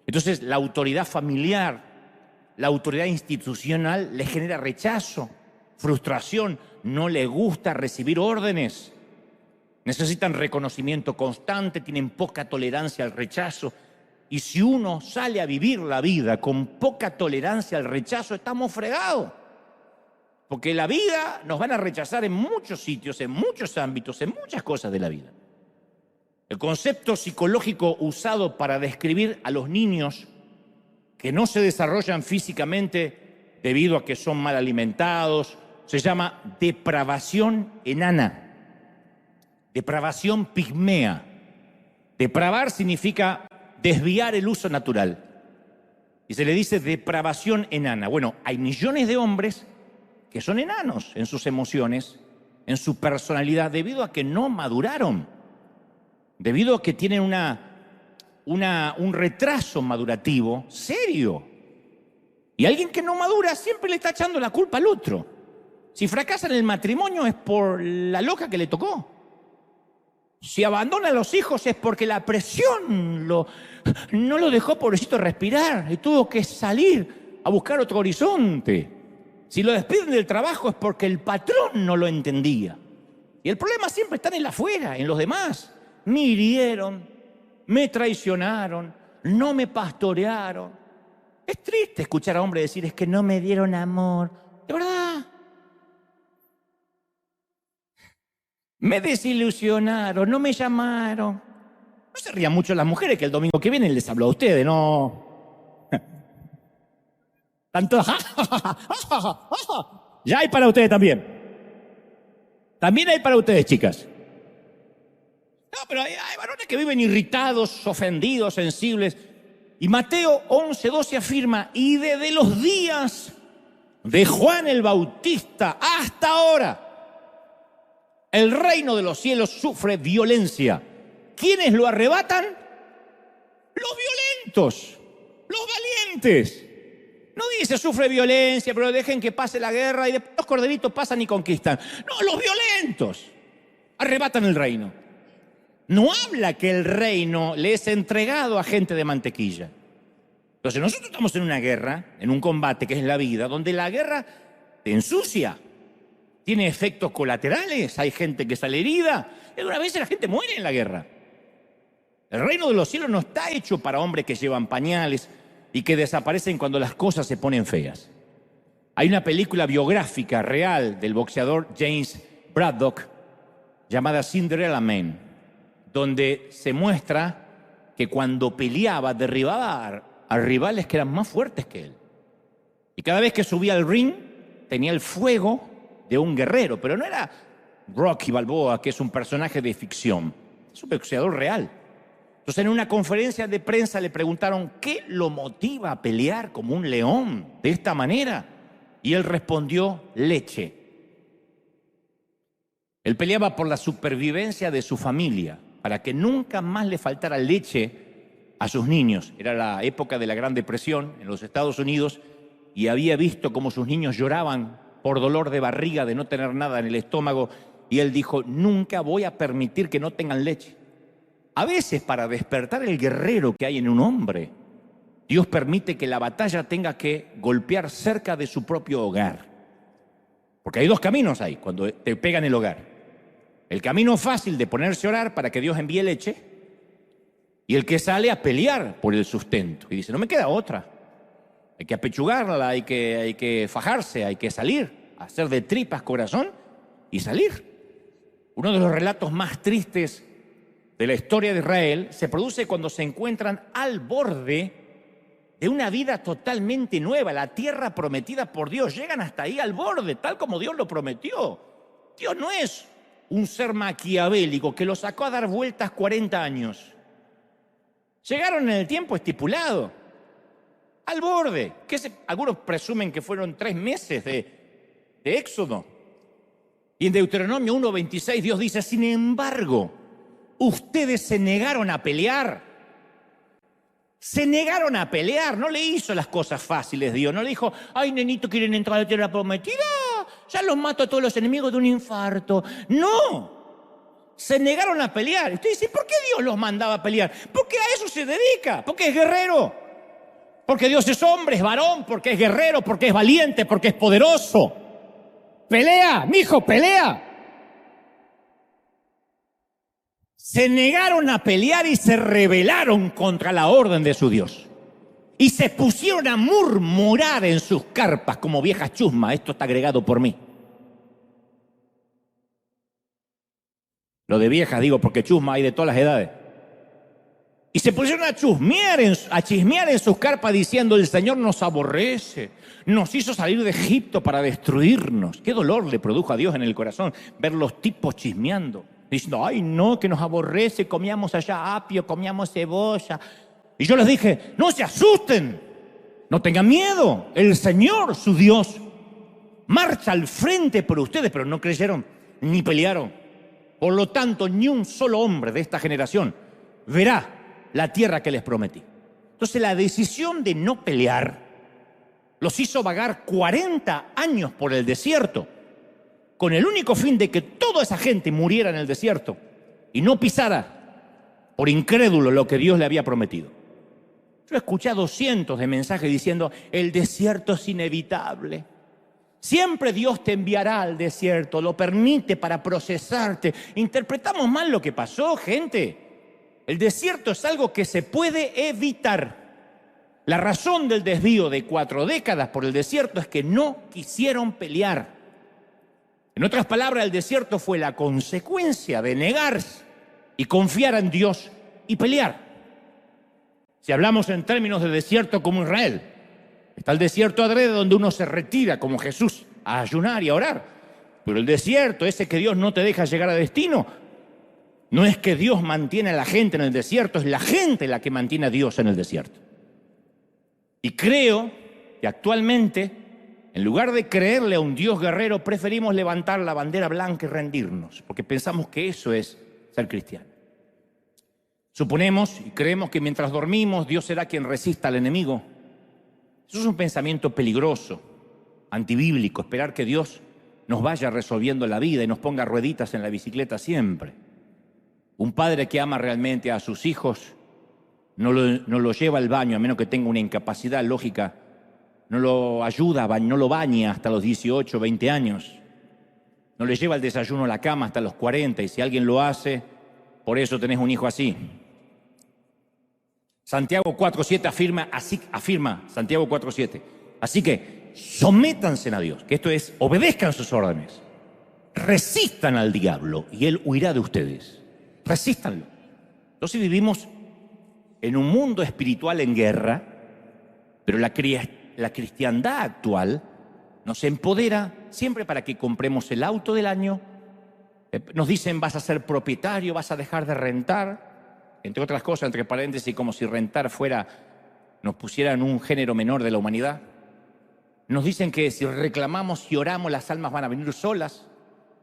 Entonces, la autoridad familiar, la autoridad institucional les genera rechazo, frustración, no les gusta recibir órdenes. Necesitan reconocimiento constante, tienen poca tolerancia al rechazo. Y si uno sale a vivir la vida con poca tolerancia al rechazo, estamos fregados. Porque la vida nos van a rechazar en muchos sitios, en muchos ámbitos, en muchas cosas de la vida. El concepto psicológico usado para describir a los niños que no se desarrollan físicamente debido a que son mal alimentados se llama depravación enana, depravación pigmea. Depravar significa desviar el uso natural. Y se le dice depravación enana. Bueno, hay millones de hombres que son enanos en sus emociones, en su personalidad, debido a que no maduraron, debido a que tienen un retraso madurativo serio. Y alguien que no madura siempre le está echando la culpa al otro. Si fracasa en el matrimonio es por la loca que le tocó. Si abandona a los hijos es porque la presión no lo dejó, pobrecito, respirar y tuvo que salir a buscar otro horizonte. Si lo despiden del trabajo es porque el patrón no lo entendía. Y el problema siempre está en el afuera, en los demás. Me hirieron, me traicionaron, no me pastorearon. Es triste escuchar a hombres decir, es que no me dieron amor. De verdad. Me desilusionaron, no me llamaron. No se rían mucho las mujeres que el domingo que viene les hablo a ustedes, ¿no? Tanto, ya hay para ustedes también. También hay para ustedes, chicas. No, pero hay varones que viven irritados, ofendidos, sensibles. Y Mateo 11:12 afirma, y desde los días de Juan el Bautista hasta ahora, el reino de los cielos sufre violencia. ¿Quiénes lo arrebatan? Los violentos, los valientes. No dice sufre violencia, pero dejen que pase la guerra y después los corderitos pasan y conquistan. No, los violentos arrebatan el reino. No habla que el reino le es entregado a gente de mantequilla. Entonces nosotros estamos en una guerra, en un combate que es la vida, donde la guerra te ensucia, tiene efectos colaterales, hay gente que sale herida, y algunas veces la gente muere en la guerra. El reino de los cielos no está hecho para hombres que llevan pañales y que desaparecen cuando las cosas se ponen feas. Hay una película biográfica real del boxeador James Braddock llamada Cinderella Man, donde se muestra que cuando peleaba derribaba a rivales que eran más fuertes que él. Y cada vez que subía al ring tenía el fuego de un guerrero, pero no era Rocky Balboa, que es un personaje de ficción, es un boxeador real. Entonces, en una conferencia de prensa le preguntaron ¿qué lo motiva a pelear como un león de esta manera? Y él respondió, leche. Él peleaba por la supervivencia de su familia, para que nunca más le faltara leche a sus niños. Era la época de la Gran Depresión en los Estados Unidos y había visto cómo sus niños lloraban por dolor de barriga, de no tener nada en el estómago, y él dijo, nunca voy a permitir que no tengan leche. A veces, para despertar el guerrero que hay en un hombre, Dios permite que la batalla tenga que golpear cerca de su propio hogar. Porque hay dos caminos ahí cuando te pegan el hogar. El camino fácil de ponerse a orar para que Dios envíe leche y el que sale a pelear por el sustento. Y dice, no me queda otra. Hay que apechugarla, hay que fajarse, hay que salir, hacer de tripas corazón y salir. Uno de los relatos más tristes de la historia de Israel se produce cuando se encuentran al borde de una vida totalmente nueva, la tierra prometida por Dios. Llegan hasta ahí al borde, tal como Dios lo prometió. Dios no es un ser maquiavélico que lo sacó a dar vueltas 40 años. Llegaron en el tiempo estipulado, al borde, algunos presumen que fueron 3 meses de éxodo. Y en Deuteronomio 1:26 Dios dice, sin embargo, ustedes se negaron a pelear. Se negaron a pelear, no le hizo las cosas fáciles Dios, no le dijo, ay nenito, quieren entrar a la tierra prometida, ya los mato a todos los enemigos de un infarto. No, se negaron a pelear. Usted dice, ¿por qué Dios los mandaba a pelear? Porque a eso se dedica, porque es guerrero, porque Dios es hombre, es varón, porque es guerrero, porque es valiente, porque es poderoso. Pelea, mijo, pelea. Se negaron a pelear y se rebelaron contra la orden de su Dios. Y se pusieron a murmurar en sus carpas como viejas chusmas. Esto está agregado por mí. Lo de viejas digo porque chusma hay de todas las edades. Y se pusieron a chismear en sus carpas diciendo, el Señor nos aborrece, nos hizo salir de Egipto para destruirnos. Qué dolor le produjo a Dios en el corazón ver los tipos chismeando. Diciendo, ay no, que nos aborrece, comíamos allá apio, comíamos cebolla. Y yo les dije, no se asusten, no tengan miedo. El Señor, su Dios, marcha al frente por ustedes, pero no creyeron ni pelearon. Por lo tanto, ni un solo hombre de esta generación verá la tierra que les prometí. Entonces la decisión de no pelear los hizo vagar 40 años por el desierto, con el único fin de que toda esa gente muriera en el desierto y no pisara por incrédulo lo que Dios le había prometido. Yo he escuchado cientos de mensajes diciendo, el desierto es inevitable. Siempre Dios te enviará al desierto, lo permite para procesarte. Interpretamos mal lo que pasó, gente. El desierto es algo que se puede evitar. La razón del desvío de 4 décadas por el desierto es que no quisieron pelear. En otras palabras, el desierto fue la consecuencia de negarse y confiar en Dios y pelear. Si hablamos en términos de desierto como Israel, está el desierto adrede donde uno se retira como Jesús a ayunar y a orar. Pero el desierto, ese que Dios no te deja llegar a destino, no es que Dios mantiene a la gente en el desierto, es la gente la que mantiene a Dios en el desierto. Y creo que actualmente, en lugar de creerle a un Dios guerrero, preferimos levantar la bandera blanca y rendirnos, porque pensamos que eso es ser cristiano. Suponemos y creemos que mientras dormimos, Dios será quien resista al enemigo. Eso es un pensamiento peligroso, antibíblico, esperar que Dios nos vaya resolviendo la vida y nos ponga rueditas en la bicicleta siempre. Un padre que ama realmente a sus hijos no lo lleva al baño, a menos que tenga una incapacidad lógica. No lo ayuda, no lo baña hasta los 18, 20 años. No le lleva el desayuno a la cama hasta los 40. Y si alguien lo hace, por eso tenés un hijo así. Santiago 4:7 afirma Santiago 4:7. Así que sométanse a Dios, que esto es, obedezcan sus órdenes. Resistan al diablo y él huirá de ustedes. Resístanlo. Entonces vivimos en un mundo espiritual en guerra, pero la cristiandad actual nos empodera siempre para que compremos el auto del año. Nos dicen, vas a ser propietario, vas a dejar de rentar, entre otras cosas, entre paréntesis, como si rentar nos pusieran un género menor de la humanidad. Nos dicen que si reclamamos y oramos, las almas van a venir solas.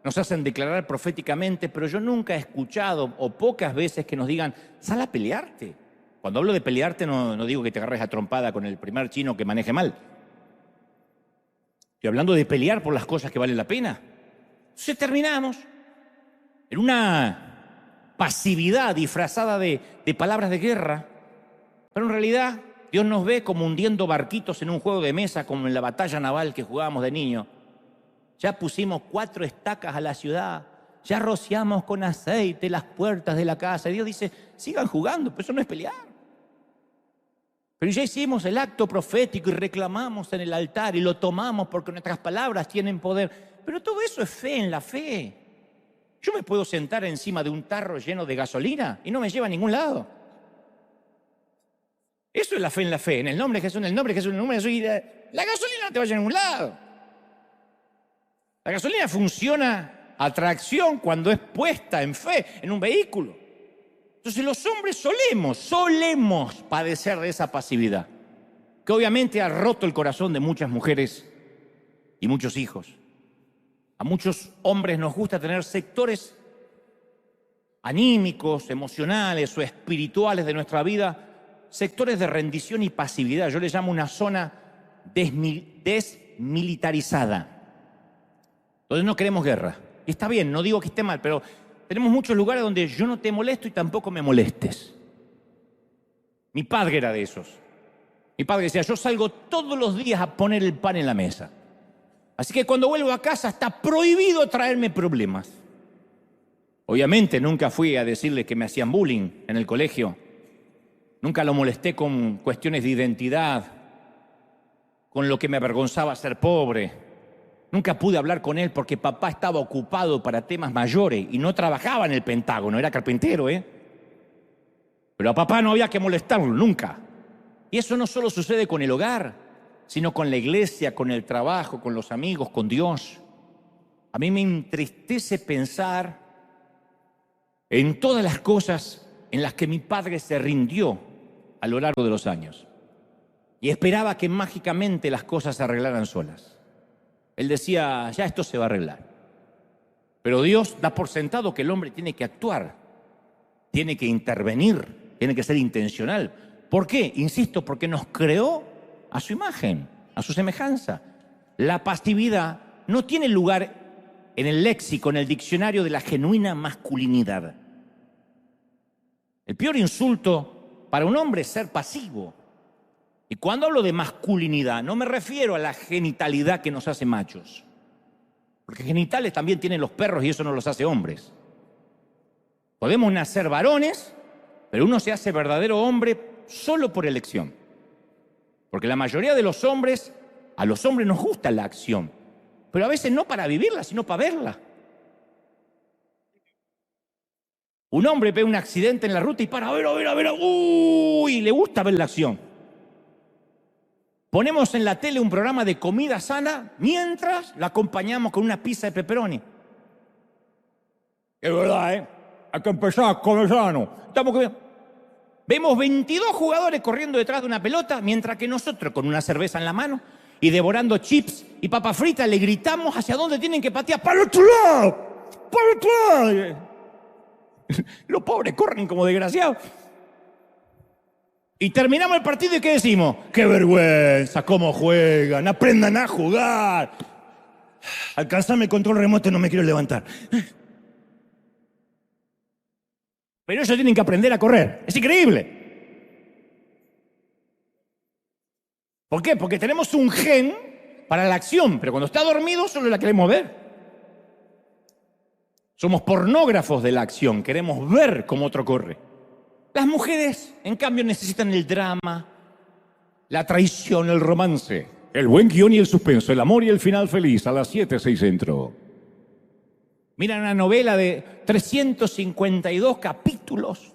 Nos hacen declarar proféticamente, pero yo nunca he escuchado, o pocas veces, que nos digan, sal a pelearte. Cuando hablo de pelearte, no digo que te agarres a trompada con el primer chino que maneje mal. Estoy hablando de pelear por las cosas que valen la pena. Entonces terminamos en una pasividad disfrazada de palabras de guerra, pero en realidad Dios nos ve como hundiendo barquitos en un juego de mesa, como en la batalla naval que jugábamos de niño. ya pusimos 4 estacas a la ciudad, ya rociamos con aceite las puertas de la casa. Y Dios dice, sigan jugando, pero eso no es pelear. Pero ya hicimos el acto profético y reclamamos en el altar y lo tomamos porque nuestras palabras tienen poder. Pero todo eso es fe en la fe. Yo me puedo sentar encima de un tarro lleno de gasolina y no me lleva a ningún lado. Eso es la fe en la fe. En el nombre de Jesús, en el nombre de Jesús, en el nombre de Jesús. Y la gasolina no te vaya a ningún lado. La gasolina funciona a tracción cuando es puesta en fe en un vehículo. Entonces los hombres solemos padecer de esa pasividad, que obviamente ha roto el corazón de muchas mujeres y muchos hijos. A muchos hombres nos gusta tener sectores anímicos, emocionales o espirituales de nuestra vida, sectores de rendición y pasividad. Yo le llamo una zona desmilitarizada, donde no queremos guerra. Y está bien, no digo que esté mal, pero tenemos muchos lugares donde yo no te molesto y tampoco me molestes. Mi padre era de esos. Mi padre decía, yo salgo todos los días a poner el pan en la mesa. Así que cuando vuelvo a casa está prohibido traerme problemas. Obviamente nunca fui a decirle que me hacían bullying en el colegio. Nunca lo molesté con cuestiones de identidad, con lo que me avergonzaba ser pobre. Nunca pude hablar con él porque papá estaba ocupado para temas mayores y no trabajaba en el Pentágono, era carpintero, Pero a papá no había que molestarlo, nunca. Y eso no solo sucede con el hogar, sino con la iglesia, con el trabajo, con los amigos, con Dios. A mí me entristece pensar en todas las cosas en las que mi padre se rindió a lo largo de los años y esperaba que mágicamente las cosas se arreglaran solas. Él decía, ya esto se va a arreglar. Pero Dios da por sentado que el hombre tiene que actuar, tiene que intervenir, tiene que ser intencional. ¿Por qué? Insisto, porque nos creó a su imagen, a su semejanza. La pasividad no tiene lugar en el léxico, en el diccionario de la genuina masculinidad. El peor insulto para un hombre es ser pasivo. Y cuando hablo de masculinidad, no me refiero a la genitalidad que nos hace machos. Porque genitales también tienen los perros y eso no los hace hombres. Podemos nacer varones, pero uno se hace verdadero hombre solo por elección. Porque la mayoría de los hombres, a los hombres nos gusta la acción, pero a veces no para vivirla, sino para verla. Un hombre ve un accidente en la ruta y para, a ver, uy, le gusta ver la acción. Ponemos en la tele un programa de comida sana mientras la acompañamos con una pizza de pepperoni. Es verdad, hay que empezar a comer sano. Vemos 22 jugadores corriendo detrás de una pelota, mientras que nosotros, con una cerveza en la mano y devorando chips y papas fritas, le gritamos hacia dónde tienen que patear. ¡Para el otro lado! ¡Para el otro lado! Los pobres corren como desgraciados. Y terminamos el partido y ¿qué decimos? ¡Qué vergüenza! ¿Cómo juegan? ¡Aprendan a jugar! Alcanzame el control remoto, no me quiero levantar. Pero ellos tienen que aprender a correr. Es increíble. ¿Por qué? Porque tenemos un gen para la acción, pero cuando está dormido solo la queremos ver. Somos pornógrafos de la acción, queremos ver cómo otro corre. Las mujeres, en cambio, necesitan el drama, la traición, el romance, el buen guión y el suspenso, el amor y el final feliz a las 7, 6 centro. Miran una novela de 352 capítulos.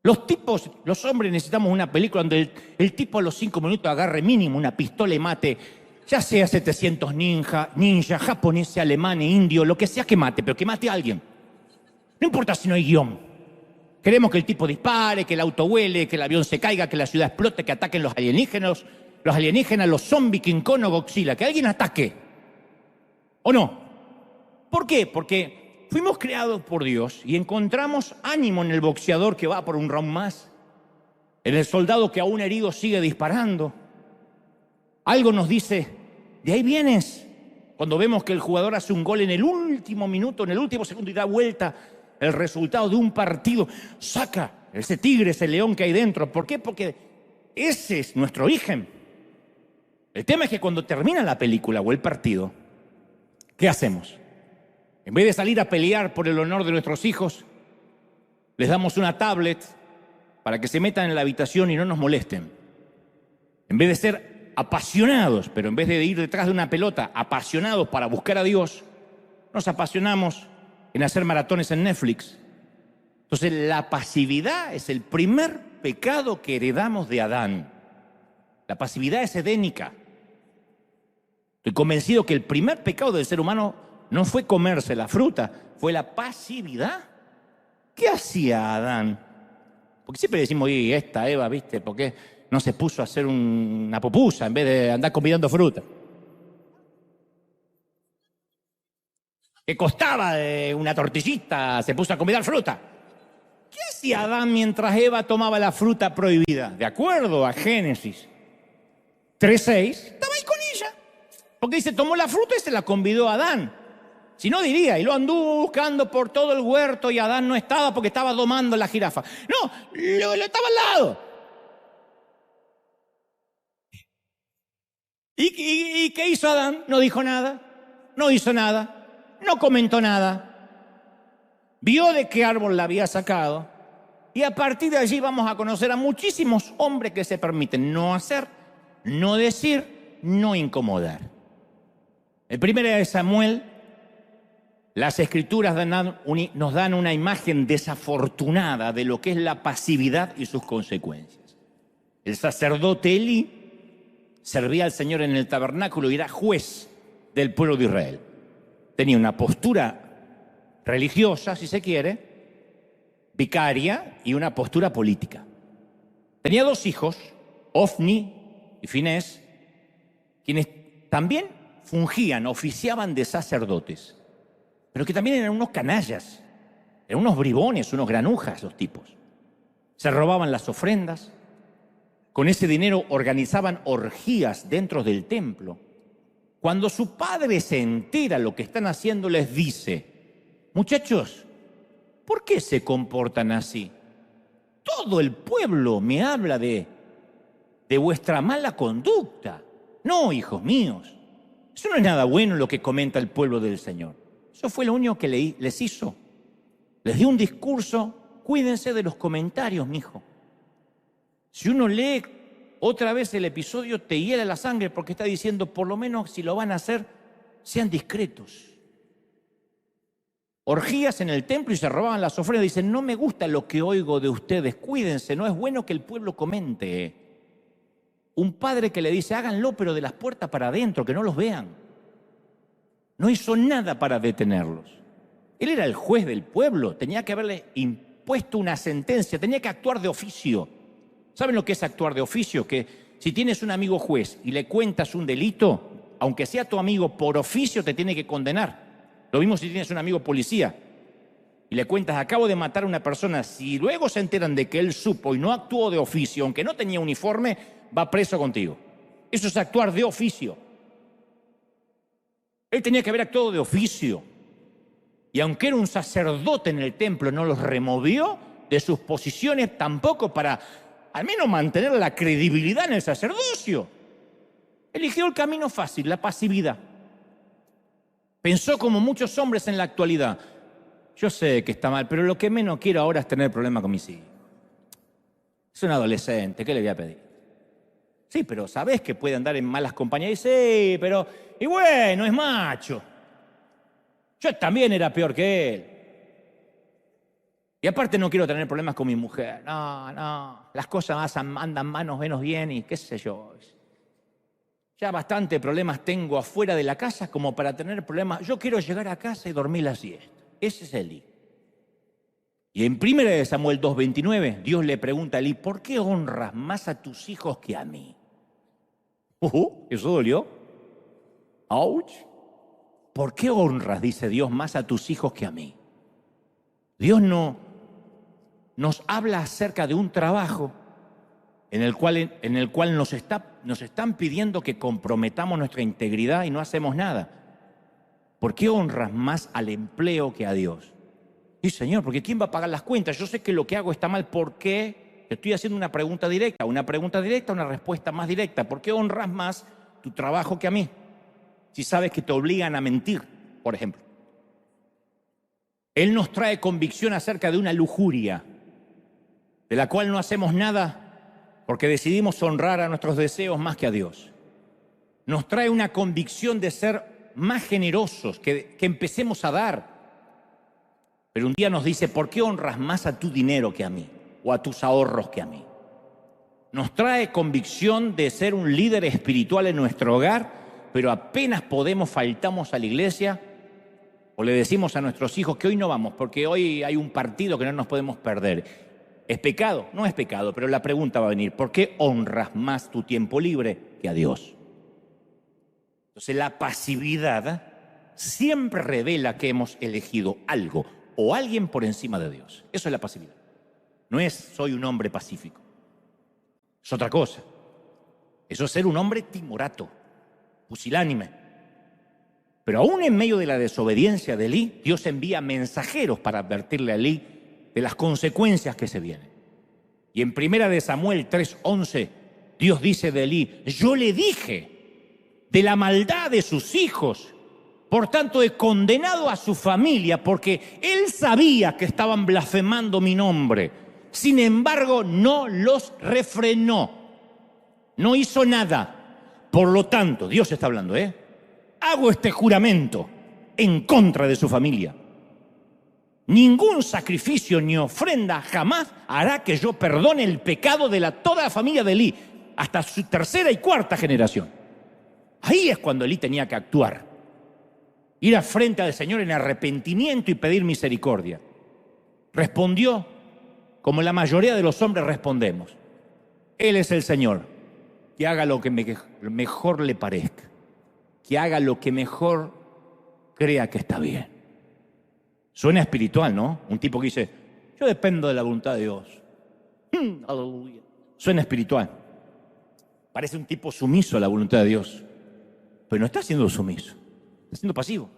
Los hombres necesitamos una película donde el tipo a los 5 minutos agarre mínimo una pistola y mate, ya sea 700 ninja, japonés, alemán, indio, lo que sea que mate, pero que mate a alguien. No importa si no hay guión. Queremos que el tipo dispare, que el auto vuele, que el avión se caiga, que la ciudad explote, que ataquen los alienígenas, los zombies, King Kong o Godzilla, que alguien ataque. ¿O no? ¿Por qué? Porque fuimos creados por Dios y encontramos ánimo en el boxeador que va por un round más, en el soldado que aún herido sigue disparando. Algo nos dice, de ahí vienes. Cuando vemos que el jugador hace un gol en el último minuto, en el último segundo y da vuelta el resultado de un partido, saca ese tigre, ese león que hay dentro. ¿Por qué? Porque ese es nuestro origen. El tema es que cuando termina la película o el partido, ¿Qué hacemos? En vez de salir a pelear por el honor de nuestros hijos, les damos una tablet para que se metan en la habitación y no nos molesten. En vez de ser apasionados, pero en vez de ir detrás de una pelota, apasionados para buscar a Dios, nos apasionamos en hacer maratones en Netflix. Entonces, la pasividad es el primer pecado que heredamos de Adán. La pasividad es edénica. Estoy convencido que el primer pecado del ser humano no fue comerse la fruta, fue la pasividad. ¿Qué hacía Adán? Porque siempre decimos, y esta Eva, ¿viste? ¿Por qué no se puso a hacer una pupusa en vez de andar comiendo fruta? ¿Qué costaba una tortillita? Se puso a comer fruta. ¿Qué hacía Adán mientras Eva tomaba la fruta prohibida? De acuerdo a Génesis 3:6, estaba ahí con ella. Porque dice, tomó la fruta y se la convidó a Adán. Si no diría, y lo anduvo buscando por todo el huerto y Adán no estaba porque estaba domando la jirafa. No, lo estaba al lado. ¿Y qué hizo Adán? No dijo nada, no hizo nada, no comentó nada. Vio de qué árbol la había sacado y a partir de allí vamos a conocer a muchísimos hombres que se permiten no hacer, no decir, no incomodar. El primero de Samuel, las Escrituras nos dan una imagen desafortunada de lo que es la pasividad y sus consecuencias. El sacerdote Elí servía al Señor en el tabernáculo y era juez del pueblo de Israel. Tenía una postura religiosa, si se quiere, vicaria y una postura política. Tenía 2 hijos, Ofni y Finés, quienes también fungían, oficiaban de sacerdotes, pero que también eran unos canallas, eran unos bribones, unos granujas los tipos. Se robaban las ofrendas, con ese dinero organizaban orgías dentro del templo. Cuando su padre se entera lo que están haciendo, les dice, muchachos, ¿por qué se comportan así? Todo el pueblo me habla de vuestra mala conducta. No, hijos míos, eso no es nada bueno lo que comenta el pueblo del Señor. Eso fue lo único que les hizo. Les dio un discurso, cuídense de los comentarios, mijo. Si uno lee otra vez el episodio, te hiela la sangre porque está diciendo, por lo menos si lo van a hacer, sean discretos. Orgías en el templo y se robaban las ofrendas. Dicen, no me gusta lo que oigo de ustedes, cuídense, no es bueno que el pueblo comente. Un padre que le dice, háganlo, pero de las puertas para adentro, que no los vean. No hizo nada para detenerlos. Él era el juez del pueblo, tenía que haberle impuesto una sentencia, tenía que actuar de oficio. ¿Saben lo que es actuar de oficio? Que si tienes un amigo juez y le cuentas un delito, aunque sea tu amigo, por oficio te tiene que condenar. Lo mismo si tienes un amigo policía y le cuentas, acabo de matar a una persona, si luego se enteran de que él supo y no actuó de oficio, aunque no tenía uniforme, va preso contigo. Eso es actuar de oficio. Él tenía que haber actuado de oficio. Y aunque era un sacerdote en el templo, no los removió de sus posiciones tampoco para al menos mantener la credibilidad en el sacerdocio. Eligió el camino fácil, la pasividad. Pensó como muchos hombres en la actualidad. Yo sé que está mal, pero lo que menos quiero ahora es tener problemas con mis hijos. Es un adolescente, ¿qué le voy a pedir? Sí, pero sabés que puede andar en malas compañías. Sí, pero, y bueno, es macho. Yo también era peor que él. Y aparte no quiero tener problemas con mi mujer. No, las cosas andan más o menos bien y qué sé yo. Ya bastante problemas tengo afuera de la casa como para tener problemas. Yo quiero llegar a casa y dormir la siesta. Ese es Elí. Y en 1 Samuel 2:29, Dios le pregunta a Elí, ¿por qué honras más a tus hijos que a mí? Eso dolió. ¡Auch! ¿Por qué honras, dice Dios, más a tus hijos que a mí? Dios no nos habla acerca de un trabajo en el cual nos están pidiendo que comprometamos nuestra integridad y no hacemos nada. ¿Por qué honras más al empleo que a Dios? Sí, Señor, porque ¿quién va a pagar las cuentas? Yo sé que lo que hago está mal. ¿Por qué? Te estoy haciendo una pregunta directa, una respuesta más directa. ¿Por qué honras más tu trabajo que a mí? Si sabes que te obligan a mentir, por ejemplo. Él nos trae convicción acerca de una lujuria, de la cual no hacemos nada porque decidimos honrar a nuestros deseos más que a Dios. Nos trae una convicción de ser más generosos, que empecemos a dar. Pero un día nos dice, ¿por qué honras más a tu dinero que a mí? O a tus ahorros que a mí. Nos trae convicción de ser un líder espiritual en nuestro hogar, pero apenas faltamos a la iglesia, o le decimos a nuestros hijos que hoy no vamos, porque hoy hay un partido que no nos podemos perder. ¿Es pecado? No es pecado, pero la pregunta va a venir, ¿por qué honras más tu tiempo libre que a Dios? Entonces la pasividad siempre revela que hemos elegido algo o alguien por encima de Dios. Eso es la pasividad. No es soy un hombre pacífico. Es otra cosa. Eso es ser un hombre timorato, pusilánime. Pero aún en medio de la desobediencia de Elí, Dios envía mensajeros para advertirle a Elí de las consecuencias que se vienen. Y en 1 Samuel 3:11, Dios dice de Elí, yo le dije de la maldad de sus hijos, por tanto he condenado a su familia, porque él sabía que estaban blasfemando mi nombre. Sin embargo, no los refrenó, no hizo nada. Por lo tanto, Dios está hablando, hago este juramento en contra de su familia. Ningún sacrificio ni ofrenda jamás hará que yo perdone el pecado de toda la familia de Elí, hasta su tercera y cuarta generación. Ahí es cuando Elí tenía que actuar, ir a frente al Señor en arrepentimiento y pedir misericordia. Respondió como la mayoría de los hombres respondemos. Él es el Señor, que haga lo que mejor le parezca, que haga lo que mejor crea que está bien. Suena espiritual, ¿no? Un tipo que dice, yo dependo de la voluntad de Dios. Aleluya. Suena espiritual. Parece un tipo sumiso a la voluntad de Dios. Pero no está siendo sumiso, está siendo pasivo.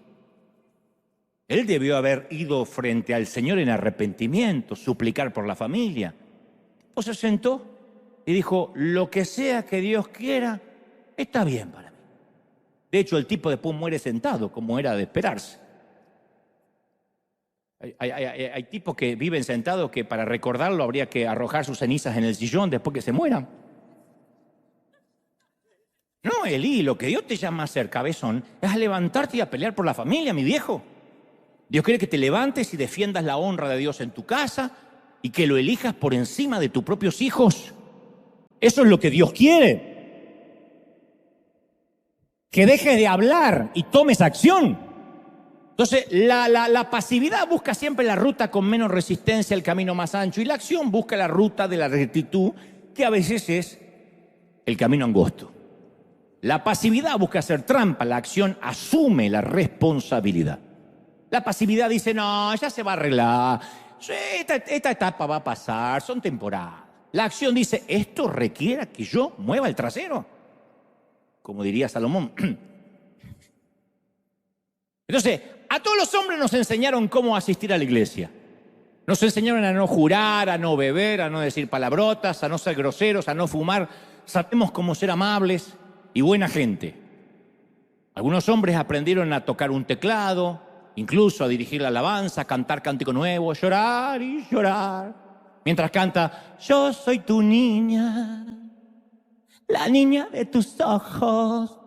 Él debió haber ido frente al Señor en arrepentimiento, suplicar por la familia. O se sentó y dijo, lo que sea que Dios quiera, está bien para mí. De hecho, el tipo después muere sentado, como era de esperarse. Hay tipos que viven sentados que para recordarlo habría que arrojar sus cenizas en el sillón después que se mueran. No, Elí, lo que Dios te llama a hacer, cabezón, es a levantarte y a pelear por la familia, mi viejo. Dios quiere que te levantes y defiendas la honra de Dios en tu casa y que lo elijas por encima de tus propios hijos. Eso es lo que Dios quiere. Que dejes de hablar y tomes acción. Entonces, la pasividad busca siempre la ruta con menos resistencia, el camino más ancho, y la acción busca la ruta de la rectitud, que a veces es el camino angosto. La pasividad busca hacer trampa, la acción asume la responsabilidad. La pasividad dice, no, ya se va a arreglar, esta etapa va a pasar, son temporadas. La acción dice, esto requiere que yo mueva el trasero, como diría Salomón. Entonces, a todos los hombres nos enseñaron cómo asistir a la iglesia. Nos enseñaron a no jurar, a no beber, a no decir palabrotas, a no ser groseros, a no fumar. Sabemos cómo ser amables y buena gente. Algunos hombres aprendieron a tocar un teclado, incluso a dirigir la alabanza, a cantar cántico nuevo, llorar y llorar. Mientras canta, yo soy tu niña, la niña de tus ojos.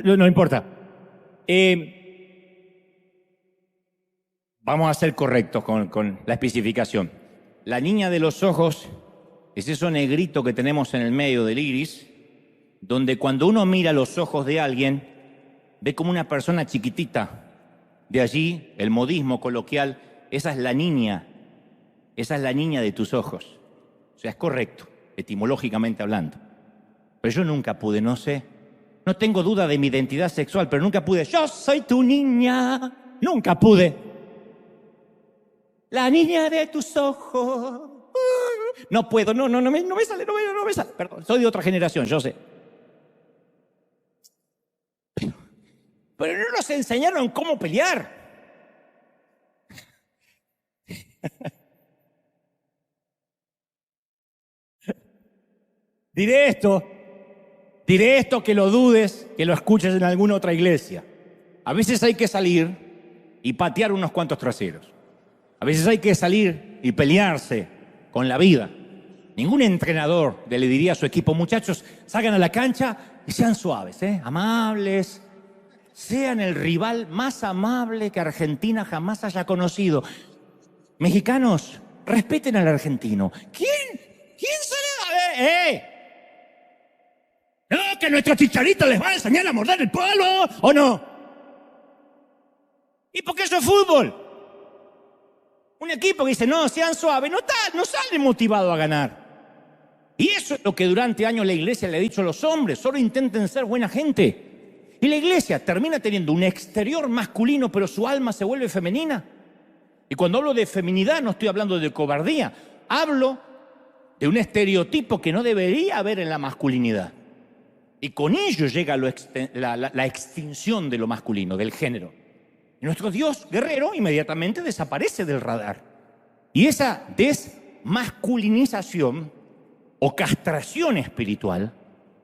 No importa. Vamos a ser correctos con la especificación. La niña de los ojos es eso negrito que tenemos en el medio del iris, donde cuando uno mira los ojos de alguien, ve como una persona chiquitita. De allí el modismo coloquial, esa es la niña de tus ojos. O sea, es correcto, etimológicamente hablando. Pero yo nunca pude, no sé. No tengo duda de mi identidad sexual, pero nunca pude. Yo soy tu niña. Nunca pude. La niña de tus ojos. No puedo, no me sale. Perdón, soy de otra generación, yo sé. Pero no nos enseñaron cómo pelear. Diré esto que lo dudes, que lo escuches en alguna otra iglesia. A veces hay que salir y patear unos cuantos traseros. A veces hay que salir y pelearse con la vida. Ningún entrenador le diría a su equipo: muchachos, salgan a la cancha y sean suaves, amables. Sean el rival más amable que Argentina jamás haya conocido. Mexicanos, respeten al argentino. ¿Quién sale? ¿No que nuestro Chicharito les va a enseñar a morder el polvo o no? ¿Y por qué eso es fútbol? Un equipo que dice: no, sean suaves, no sale motivado a ganar. Y eso es lo que durante años la iglesia le ha dicho a los hombres: solo intenten ser buena gente. Y la iglesia termina teniendo un exterior masculino, pero su alma se vuelve femenina. Y cuando hablo de feminidad no estoy hablando de cobardía, hablo de un estereotipo que no debería haber en la masculinidad. Y con ello llega la extinción de lo masculino, del género. Y nuestro Dios guerrero inmediatamente desaparece del radar. Y esa desmasculinización o castración espiritual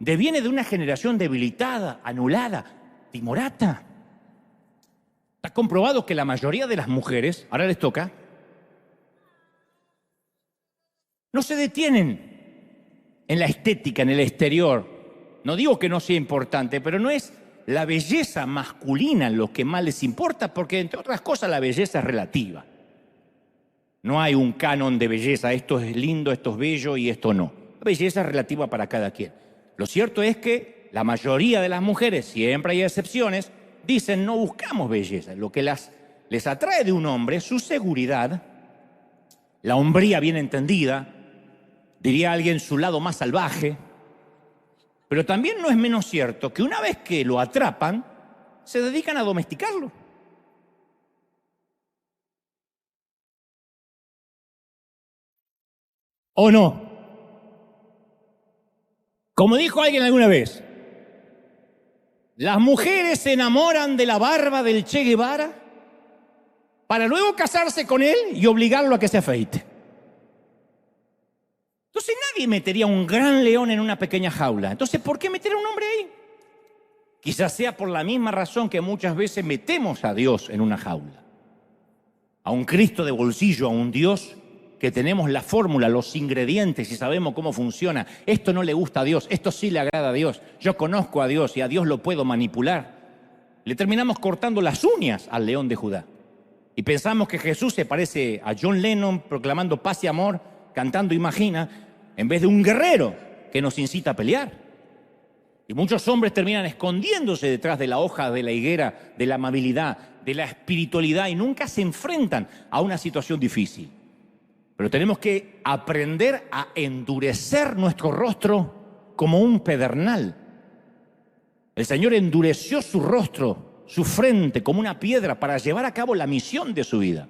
deviene de una generación debilitada, anulada, timorata. Está comprobado que la mayoría de las mujeres, ahora les toca, no se detienen en la estética, en el exterior. No digo que no sea importante, pero no es la belleza masculina lo que más les importa, porque entre otras cosas la belleza es relativa. No hay un canon de belleza: esto es lindo, esto es bello y esto no. La belleza es relativa para cada quien. Lo cierto es que la mayoría de las mujeres, siempre hay excepciones, dicen: no buscamos belleza. Lo que les atrae de un hombre es su seguridad, la hombría bien entendida, diría alguien su lado más salvaje. Pero también no es menos cierto que una vez que lo atrapan, se dedican a domesticarlo. ¿O no? Como dijo alguien alguna vez, las mujeres se enamoran de la barba del Che Guevara para luego casarse con él y obligarlo a que se afeite. Entonces nadie metería un gran león en una pequeña jaula. Entonces, ¿por qué meter a un hombre ahí? Quizás sea por la misma razón que muchas veces metemos a Dios en una jaula. A un Cristo de bolsillo, a un Dios que tenemos la fórmula, los ingredientes y sabemos cómo funciona. Esto no le gusta a Dios, esto sí le agrada a Dios. Yo conozco a Dios y a Dios lo puedo manipular. Le terminamos cortando las uñas al león de Judá. Y pensamos que Jesús se parece a John Lennon proclamando paz y amor, cantando Imagina, en vez de un guerrero que nos incita a pelear. Y muchos hombres terminan escondiéndose detrás de la hoja de la higuera, de la amabilidad, de la espiritualidad, y nunca se enfrentan a una situación difícil. Pero tenemos que aprender a endurecer nuestro rostro como un pedernal. El Señor endureció su rostro, su frente, como una piedra para llevar a cabo la misión de su vida.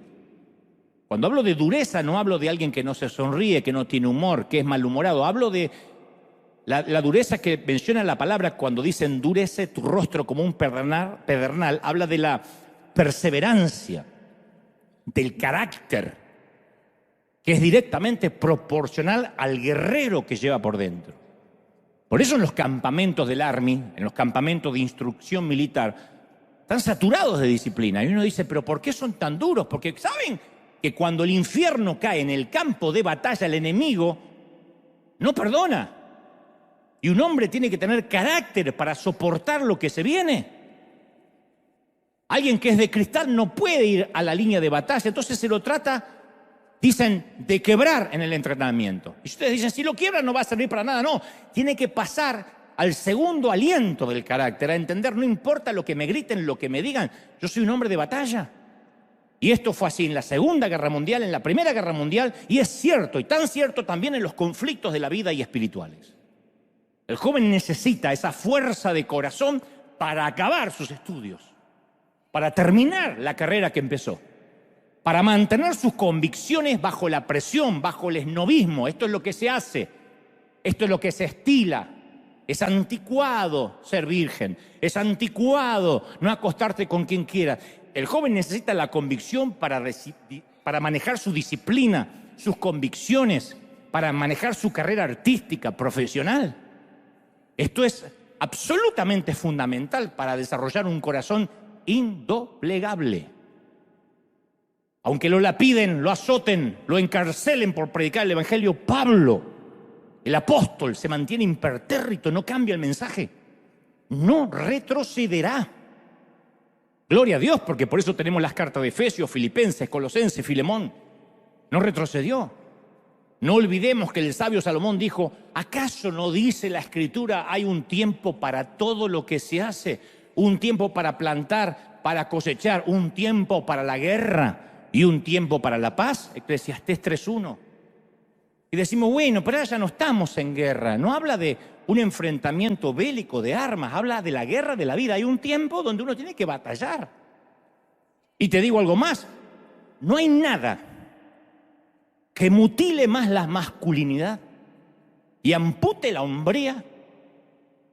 Cuando hablo de dureza, no hablo de alguien que no se sonríe, que no tiene humor, que es malhumorado. Hablo de la dureza que menciona la palabra cuando dice endurece tu rostro como un pedernal. Habla de la perseverancia, del carácter, que es directamente proporcional al guerrero que lleva por dentro. Por eso en los campamentos del Army, en los campamentos de instrucción militar, están saturados de disciplina. Y uno dice: ¿pero por qué son tan duros? Porque saben que cuando el infierno cae en el campo de batalla, el enemigo no perdona. Y un hombre tiene que tener carácter para soportar lo que se viene. Alguien que es de cristal no puede ir a la línea de batalla, entonces se lo trata, dicen, de quebrar en el entrenamiento. Y ustedes dicen: si lo quiebran no va a servir para nada. No, tiene que pasar al segundo aliento del carácter, a entender: no importa lo que me griten, lo que me digan, yo soy un hombre de batalla. Y esto fue así en la Segunda Guerra Mundial, en la Primera Guerra Mundial, y es cierto, y tan cierto también en los conflictos de la vida y espirituales. El joven necesita esa fuerza de corazón para acabar sus estudios, para terminar la carrera que empezó, para mantener sus convicciones bajo la presión, bajo el esnovismo. Esto es lo que se hace, esto es lo que se estila. Es anticuado ser virgen, es anticuado no acostarte con quien quiera. El joven necesita la convicción para para manejar su disciplina, sus convicciones, para manejar su carrera artística, profesional. Esto es absolutamente fundamental para desarrollar un corazón indoblegable. Aunque lo lapiden, lo azoten, lo encarcelen por predicar el Evangelio, Pablo, el apóstol, se mantiene impertérrito, no cambia el mensaje, no retrocederá. Gloria a Dios, porque por eso tenemos las cartas de Efesios, Filipenses, Colosenses, Filemón. No retrocedió. No olvidemos que el sabio Salomón dijo: ¿acaso no dice la Escritura, hay un tiempo para todo lo que se hace? Un tiempo para plantar, para cosechar, un tiempo para la guerra y un tiempo para la paz. Eclesiastés 3:1. Y decimos, bueno, pero ahora ya no estamos en guerra. No habla de un enfrentamiento bélico de armas, habla de la guerra de la vida. Hay un tiempo donde uno tiene que batallar. Y te digo algo más, no hay nada que mutile más la masculinidad y ampute la hombría.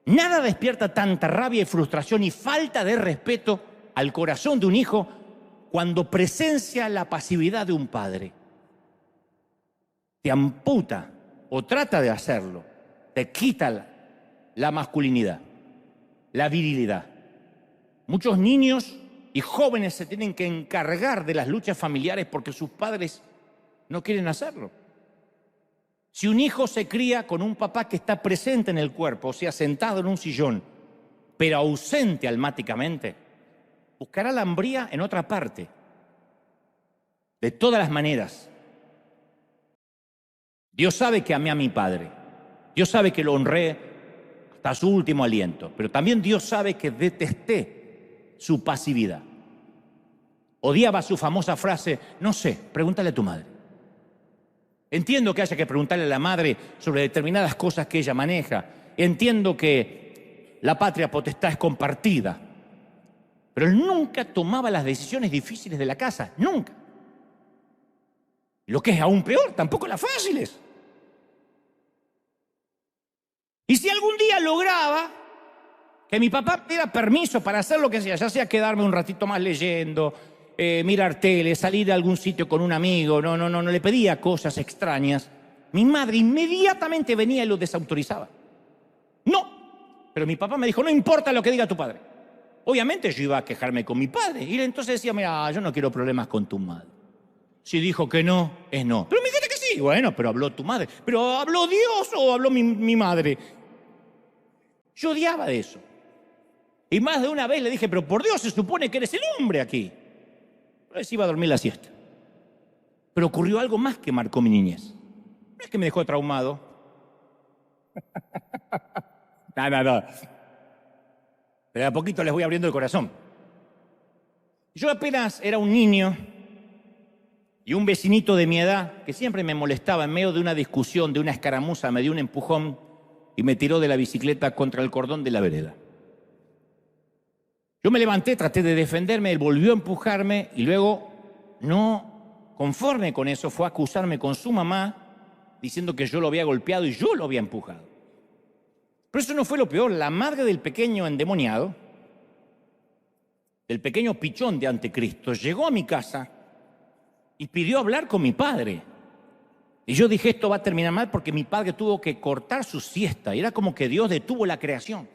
Nada despierta tanta rabia y frustración y falta de respeto al corazón de un hijo cuando presencia la pasividad de un padre. Te amputa o trata de hacerlo, te quita la masculinidad, la virilidad. Muchos niños y jóvenes se tienen que encargar de las luchas familiares porque sus padres no quieren hacerlo. Si un hijo se cría con un papá que está presente en el cuerpo, o sea, sentado en un sillón, pero ausente almáticamente, buscará la hombría en otra parte. De todas las maneras, Dios sabe que amé a mi padre. Dios sabe que lo honré hasta su último aliento. Pero también Dios sabe que detesté su pasividad. Odiaba su famosa frase, no sé, pregúntale a tu madre. Entiendo que haya que preguntarle a la madre sobre determinadas cosas que ella maneja. Entiendo que la patria potestad es compartida. Pero él nunca tomaba las decisiones difíciles de la casa, nunca. Lo que es aún peor, tampoco las fáciles. Y si algún día lograba que mi papá me diera permiso para hacer lo que sea, ya sea quedarme un ratito más leyendo, mirar tele, salir a algún sitio con un amigo, no le pedía cosas extrañas, mi madre inmediatamente venía y lo desautorizaba. No, pero mi papá me dijo, no importa lo que diga tu padre. Obviamente yo iba a quejarme con mi padre y entonces decía, mira, yo no quiero problemas con tu madre. Si dijo que no, es no. Pero me dijiste que sí. Bueno, pero habló tu madre. ¿Pero habló Dios o habló mi madre? Yo odiaba de eso. Y más de una vez le dije, pero por Dios, se supone que eres el hombre aquí. Entonces iba a dormir la siesta. Pero ocurrió algo más que marcó mi niñez. No es que me dejó traumado. No. Pero a poquito les voy abriendo el corazón. Yo apenas era un niño y un vecinito de mi edad, que siempre me molestaba en medio de una discusión, de una escaramuza, me dio un empujón y me tiró de la bicicleta contra el cordón de la vereda. Yo me levanté, traté de defenderme, él volvió a empujarme y luego, no conforme con eso, fue a acusarme con su mamá, diciendo que yo lo había golpeado y yo lo había empujado. Pero eso no fue lo peor. La madre del pequeño endemoniado, del pequeño pichón de anticristo, llegó a mi casa y pidió hablar con mi padre. Y yo dije, esto va a terminar mal porque mi padre tuvo que cortar su siesta. Y era como que Dios detuvo la creación.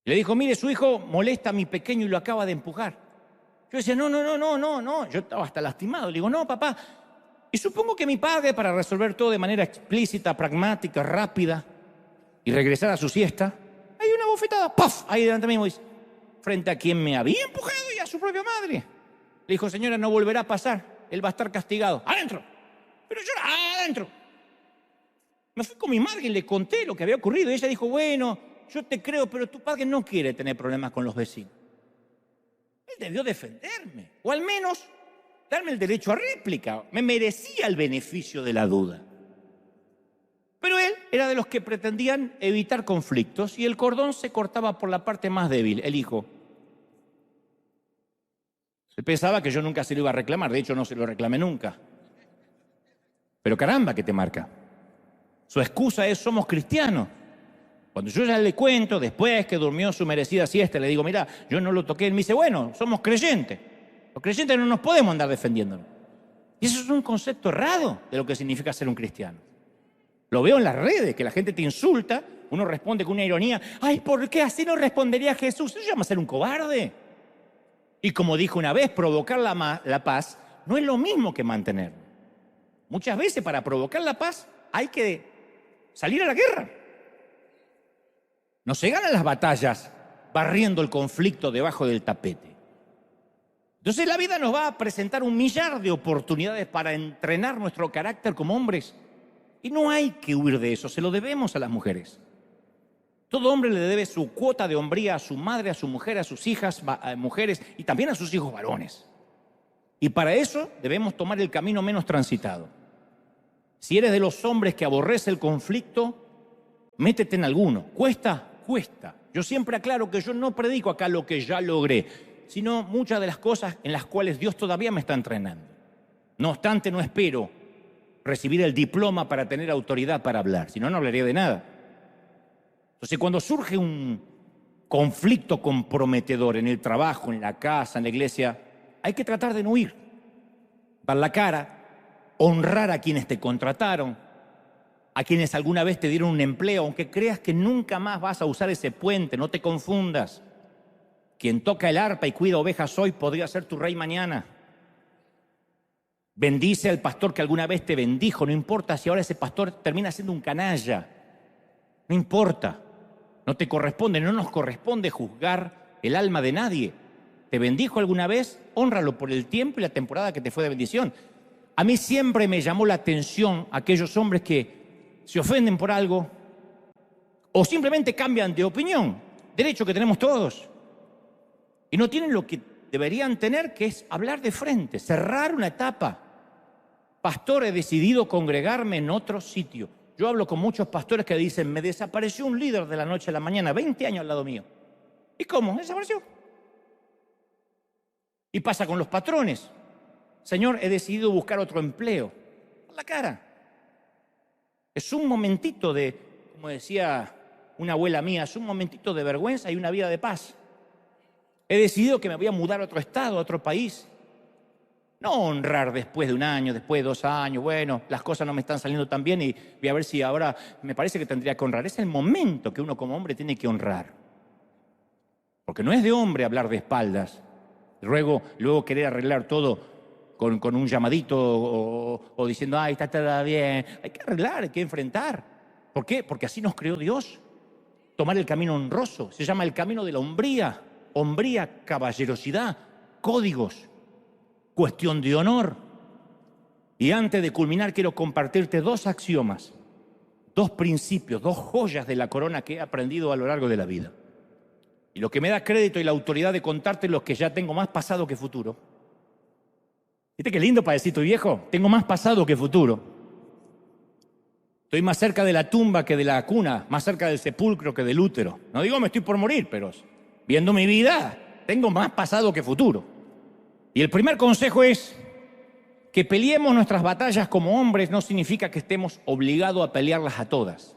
Le dijo, mire, su hijo molesta a mi pequeño y lo acaba de empujar. Yo decía, no. Yo estaba hasta lastimado. Le digo, no, papá. Y supongo que mi padre, para resolver todo de manera explícita, pragmática, rápida, y regresar a su siesta, hay una bofetada, ¡paf! Ahí delante mismo dice, frente a quien me había empujado y a su propia madre. Le dijo, señora, no volverá a pasar. Él va a estar castigado. ¡Adentro! Pero yo, ¡adentro! Me fui con mi madre y le conté lo que había ocurrido. Y ella dijo, bueno, yo te creo, pero tu padre no quiere tener problemas con los vecinos. Él debió defenderme, o al menos darme el derecho a réplica. Me merecía el beneficio de la duda. Pero él era de los que pretendían evitar conflictos y el cordón se cortaba por la parte más débil, el hijo. Él pensaba que yo nunca se lo iba a reclamar, de hecho no se lo reclamé nunca. Pero caramba que te marca. Su excusa es, somos cristianos. Cuando yo ya le cuento, después que durmió su merecida siesta, le digo, mira, yo no lo toqué, él me dice, bueno, somos creyentes. Los creyentes no nos podemos andar defendiéndonos. Y eso es un concepto errado de lo que significa ser un cristiano. Lo veo en las redes, que la gente te insulta, uno responde con una ironía. ¡Ay, ¿por qué así no respondería Jesús? Eso se llama ser un cobarde. Y como dijo una vez, provocar la paz no es lo mismo que mantener. Muchas veces para provocar la paz hay que salir a la guerra. No se ganan las batallas barriendo el conflicto debajo del tapete. Entonces la vida nos va a presentar un millar de oportunidades para entrenar nuestro carácter como hombres. Y no hay que huir de eso, se lo debemos a las mujeres. Todo hombre le debe su cuota de hombría a su madre, a su mujer, a sus hijas, mujeres y también a sus hijos varones. Y para eso debemos tomar el camino menos transitado. Si eres de los hombres que aborrece el conflicto, métete en alguno. ¿Cuesta? Cuesta. Yo siempre aclaro que yo no predico acá lo que ya logré, sino muchas de las cosas en las cuales Dios todavía me está entrenando. No obstante, no espero recibir el diploma para tener autoridad para hablar, si no, no hablaría de nada. Entonces, cuando surge un conflicto comprometedor en el trabajo, en la casa, en la iglesia, hay que tratar de no huir, dar la cara, honrar a quienes te contrataron, a quienes alguna vez te dieron un empleo, aunque creas que nunca más vas a usar ese puente, no te confundas. Quien toca el arpa y cuida ovejas hoy podría ser tu rey mañana. Bendice al pastor que alguna vez te bendijo, no importa si ahora ese pastor termina siendo un canalla, no importa, no te corresponde, no nos corresponde juzgar el alma de nadie. ¿Te bendijo alguna vez? Hónralo por el tiempo y la temporada que te fue de bendición. A mí siempre me llamó la atención aquellos hombres que se ofenden por algo o simplemente cambian de opinión, derecho que tenemos todos, y no tienen lo que deberían tener, que es hablar de frente, cerrar una etapa. Pastor, he decidido congregarme en otro sitio. Yo hablo con muchos pastores que dicen, me desapareció un líder de la noche a la mañana, 20 años al lado mío. ¿Y cómo? Desapareció. Y pasa con los patrones. Señor, he decidido buscar otro empleo. Por la cara. Es un momentito de, como decía una abuela mía, es un momentito de vergüenza y una vida de paz. He decidido que me voy a mudar a otro estado, a otro país. No honrar después de un año, después de 2 años, bueno, las cosas no me están saliendo tan bien y voy a ver si ahora me parece que tendría que honrar. Es el momento que uno como hombre tiene que honrar. Porque no es de hombre hablar de espaldas, luego querer arreglar todo con un llamadito o diciendo, ay, está todo bien. Hay que arreglar, hay que enfrentar. ¿Por qué? Porque así nos creó Dios. Tomar el camino honroso, se llama el camino de la hombría. Hombría, caballerosidad, códigos, cuestión de honor. Y antes de culminar quiero compartirte 2 axiomas, 2 principios, 2 joyas de la corona que he aprendido a lo largo de la vida. Y lo que me da crédito y la autoridad de contarte los que ya tengo más pasado que futuro. ¿Viste qué lindo padecito viejo? Tengo más pasado que futuro. Estoy más cerca de la tumba que de la cuna, más cerca del sepulcro que del útero. No digo me estoy por morir, pero viendo mi vida, tengo más pasado que futuro. Y el primer consejo es que peleemos nuestras batallas como hombres no significa que estemos obligados a pelearlas a todas.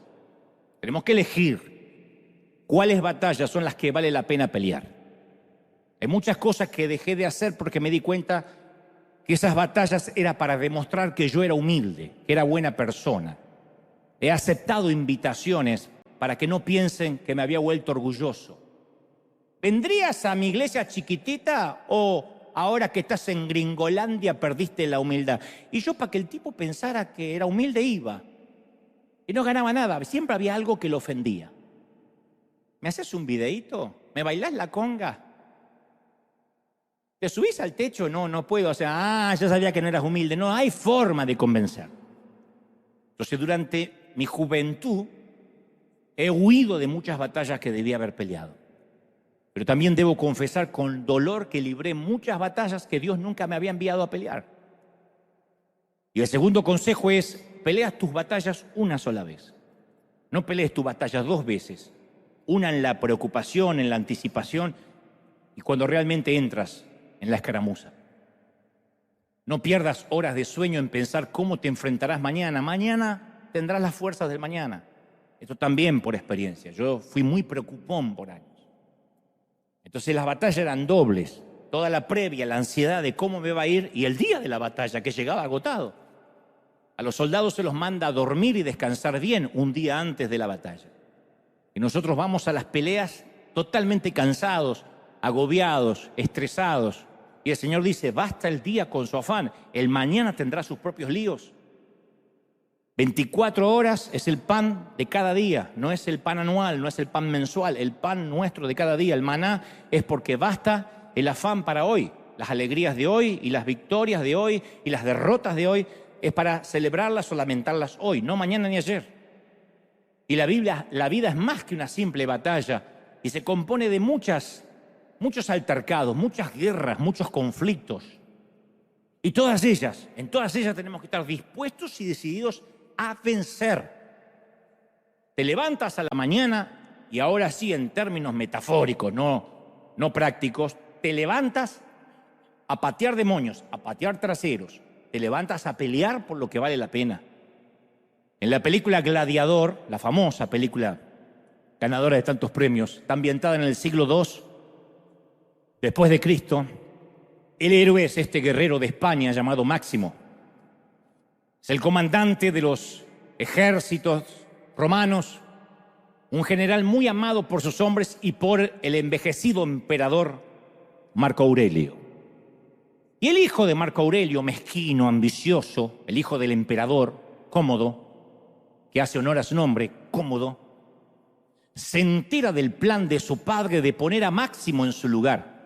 Tenemos que elegir cuáles batallas son las que vale la pena pelear. Hay muchas cosas que dejé de hacer porque me di cuenta que esas batallas era para demostrar que yo era humilde, que era buena persona. He aceptado invitaciones para que no piensen que me había vuelto orgulloso. ¿Vendrías a mi iglesia chiquitita o ahora que estás en Gringolandia perdiste la humildad? Y yo, para que el tipo pensara que era humilde, iba. Y no ganaba nada, siempre había algo que lo ofendía. ¿Me haces un videíto? ¿Me bailás la conga? ¿Te subís al techo? No puedo. O sea, ya sabía que no eras humilde. No, hay forma de convencer. Entonces, durante mi juventud he huido de muchas batallas que debía haber peleado. Pero también debo confesar con dolor que libré muchas batallas que Dios nunca me había enviado a pelear. Y el segundo consejo es, peleas tus batallas una sola vez. No pelees tus batallas 2 veces. Una en la preocupación, en la anticipación y cuando realmente entras en la escaramuza. No pierdas horas de sueño en pensar cómo te enfrentarás mañana. Mañana tendrás las fuerzas del mañana. Esto también por experiencia. Yo fui muy preocupón por años. Entonces las batallas eran dobles. toda la previa, la ansiedad de cómo me va a ir y el día de la batalla que llegaba agotado. A los soldados se los manda a dormir y descansar bien un día antes de la batalla. Y nosotros vamos a las peleas totalmente cansados, agobiados, estresados. Y el Señor dice, basta el día con su afán, el mañana tendrá sus propios líos. 24 horas es el pan de cada día, no es el pan anual, no es el pan mensual, el pan nuestro de cada día. El maná es porque basta el afán para hoy, las alegrías de hoy y las victorias de hoy y las derrotas de hoy es para celebrarlas o lamentarlas hoy, no mañana ni ayer. Y la vida es más que una simple batalla y se compone de muchos altercados, muchas guerras, muchos conflictos. Y en todas ellas tenemos que estar dispuestos y decididos a vencer. Te levantas a la mañana y ahora sí, en términos metafóricos, no prácticos, te levantas a patear demonios, a patear traseros, te levantas a pelear por lo que vale la pena. En la película Gladiador, la famosa película ganadora de tantos premios, está ambientada en el siglo II después de Cristo. El héroe es este guerrero de España llamado Máximo. Es el comandante de los ejércitos romanos, un general muy amado por sus hombres y por el envejecido emperador Marco Aurelio. Y el hijo de Marco Aurelio, mezquino, ambicioso, el hijo del emperador, Cómodo, que hace honor a su nombre, Cómodo, se entera del plan de su padre de poner a Máximo en su lugar.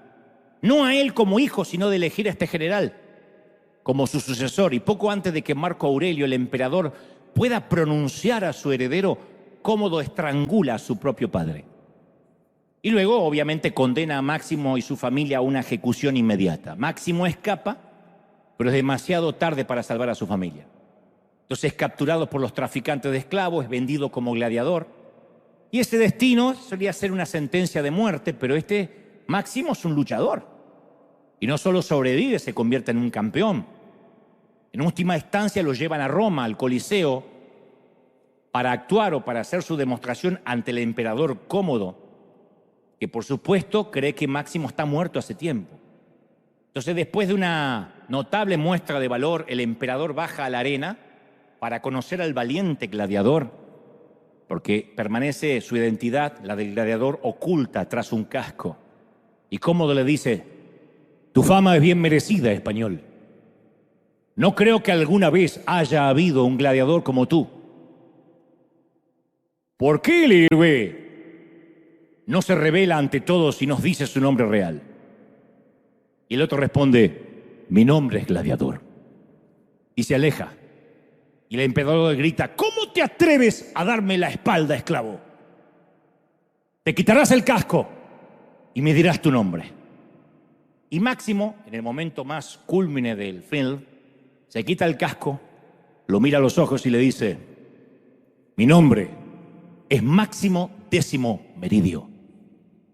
No a él como hijo, sino de elegir a este general como su sucesor. Y poco antes de que Marco Aurelio, el emperador, pueda pronunciar a su heredero, Cómodo estrangula a su propio padre. Y luego, obviamente, condena a Máximo y su familia a una ejecución inmediata. Máximo escapa, pero es demasiado tarde para salvar a su familia. Entonces es capturado por los traficantes de esclavos, es vendido como gladiador. Y ese destino solía ser una sentencia de muerte, pero este Máximo es un luchador. Y no solo sobrevive, se convierte en un campeón. En última instancia lo llevan a Roma, al Coliseo, para actuar o para hacer su demostración ante el emperador Cómodo, que por supuesto cree que Máximo está muerto hace tiempo. Entonces, después de una notable muestra de valor, el emperador baja a la arena para conocer al valiente gladiador, porque permanece su identidad, la del gladiador, oculta tras un casco. Y Cómodo le dice, tu fama es bien merecida, español. No creo que alguna vez haya habido un gladiador como tú. ¿Por qué el héroe no se revela ante todos y nos dice su nombre real? Y el otro responde, mi nombre es Gladiador. Y se aleja. Y el emperador le grita, ¿cómo te atreves a darme la espalda, esclavo? Te quitarás el casco y me dirás tu nombre. Y Máximo, en el momento más cúlmine del film, se quita el casco, lo mira a los ojos y le dice, mi nombre es Máximo Décimo Meridio,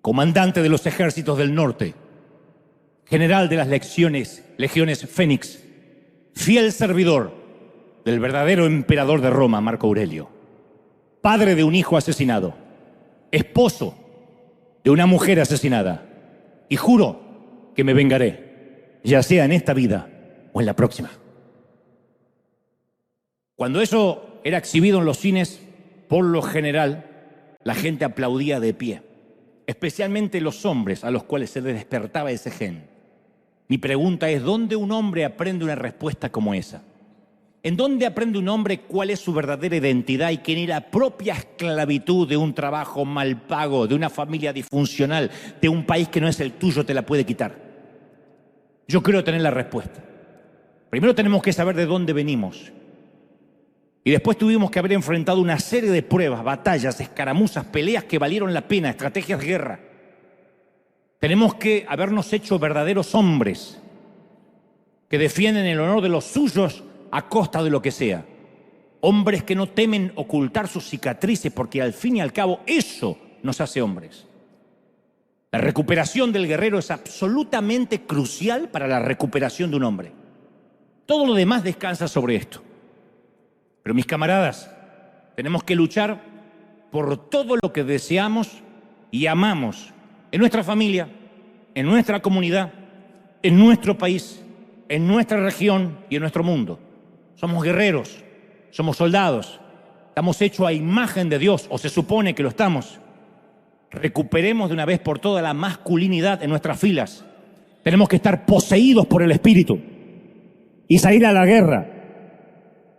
comandante de los ejércitos del norte, general de las legiones Fénix, fiel servidor del verdadero emperador de Roma, Marco Aurelio, padre de un hijo asesinado, esposo de una mujer asesinada, y juro que me vengaré, ya sea en esta vida o en la próxima. Cuando eso era exhibido en los cines, por lo general, la gente aplaudía de pie, especialmente los hombres a los cuales se les despertaba ese gen. Mi pregunta es, ¿dónde un hombre aprende una respuesta como esa? ¿En dónde aprende un hombre cuál es su verdadera identidad y que ni la propia esclavitud de un trabajo mal pago, de una familia disfuncional, de un país que no es el tuyo, te la puede quitar? Yo creo tener la respuesta. Primero tenemos que saber de dónde venimos. Y después tuvimos que haber enfrentado una serie de pruebas, batallas, escaramuzas, peleas que valieron la pena, estrategias de guerra. Tenemos que habernos hecho verdaderos hombres que defienden el honor de los suyos a costa de lo que sea. Hombres que no temen ocultar sus cicatrices porque al fin y al cabo eso nos hace hombres. La recuperación del guerrero es absolutamente crucial para la recuperación de un hombre. Todo lo demás descansa sobre esto. Pero mis camaradas, tenemos que luchar por todo lo que deseamos y amamos en nuestra familia, en nuestra comunidad, en nuestro país, en nuestra región y en nuestro mundo. Somos guerreros, somos soldados, estamos hechos a imagen de Dios, o se supone que lo estamos. Recuperemos de una vez por todas la masculinidad en nuestras filas. Tenemos que estar poseídos por el Espíritu y salir a la guerra,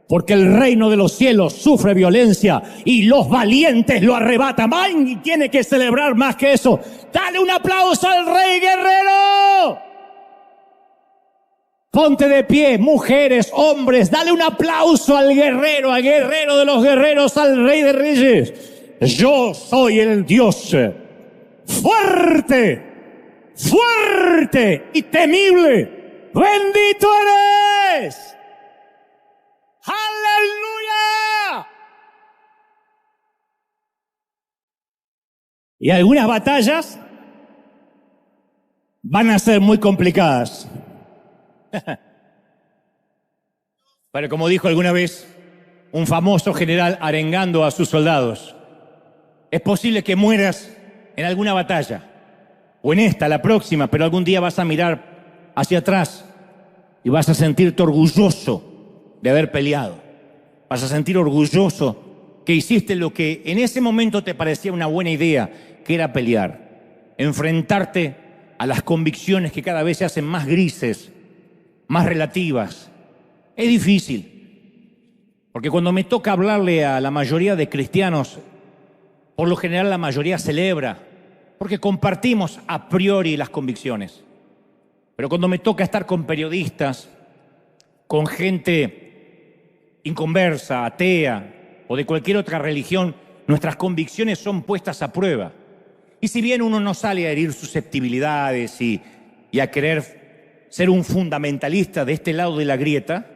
porque el reino de los cielos sufre violencia y los valientes lo arrebatan. ¡Ay! Y tiene que celebrar más que eso. ¡Dale un aplauso al Rey Guerrero! Ponte de pie, mujeres, hombres, dale un aplauso al guerrero de los guerreros, al Rey de Reyes. Yo soy el Dios fuerte, fuerte y temible. ¡Bendito eres! ¡Aleluya! Y algunas batallas van a ser muy complicadas. Pero como dijo alguna vez un famoso general arengando a sus soldados, es posible que mueras en alguna batalla, o en esta, la próxima, pero algún día vas a mirar hacia atrás y vas a sentirte orgulloso de haber peleado. Vas a sentir orgulloso que hiciste lo que en ese momento te parecía una buena idea, que era pelear, enfrentarte a las convicciones que cada vez se hacen más grises, más relativas. Es difícil, porque cuando me toca hablarle a la mayoría de cristianos, por lo general la mayoría celebra, porque compartimos a priori las convicciones. Pero cuando me toca estar con periodistas, con gente inconversa, atea o de cualquier otra religión, nuestras convicciones son puestas a prueba. Y si bien uno no sale a herir susceptibilidades y a querer ser un fundamentalista de este lado de la grieta,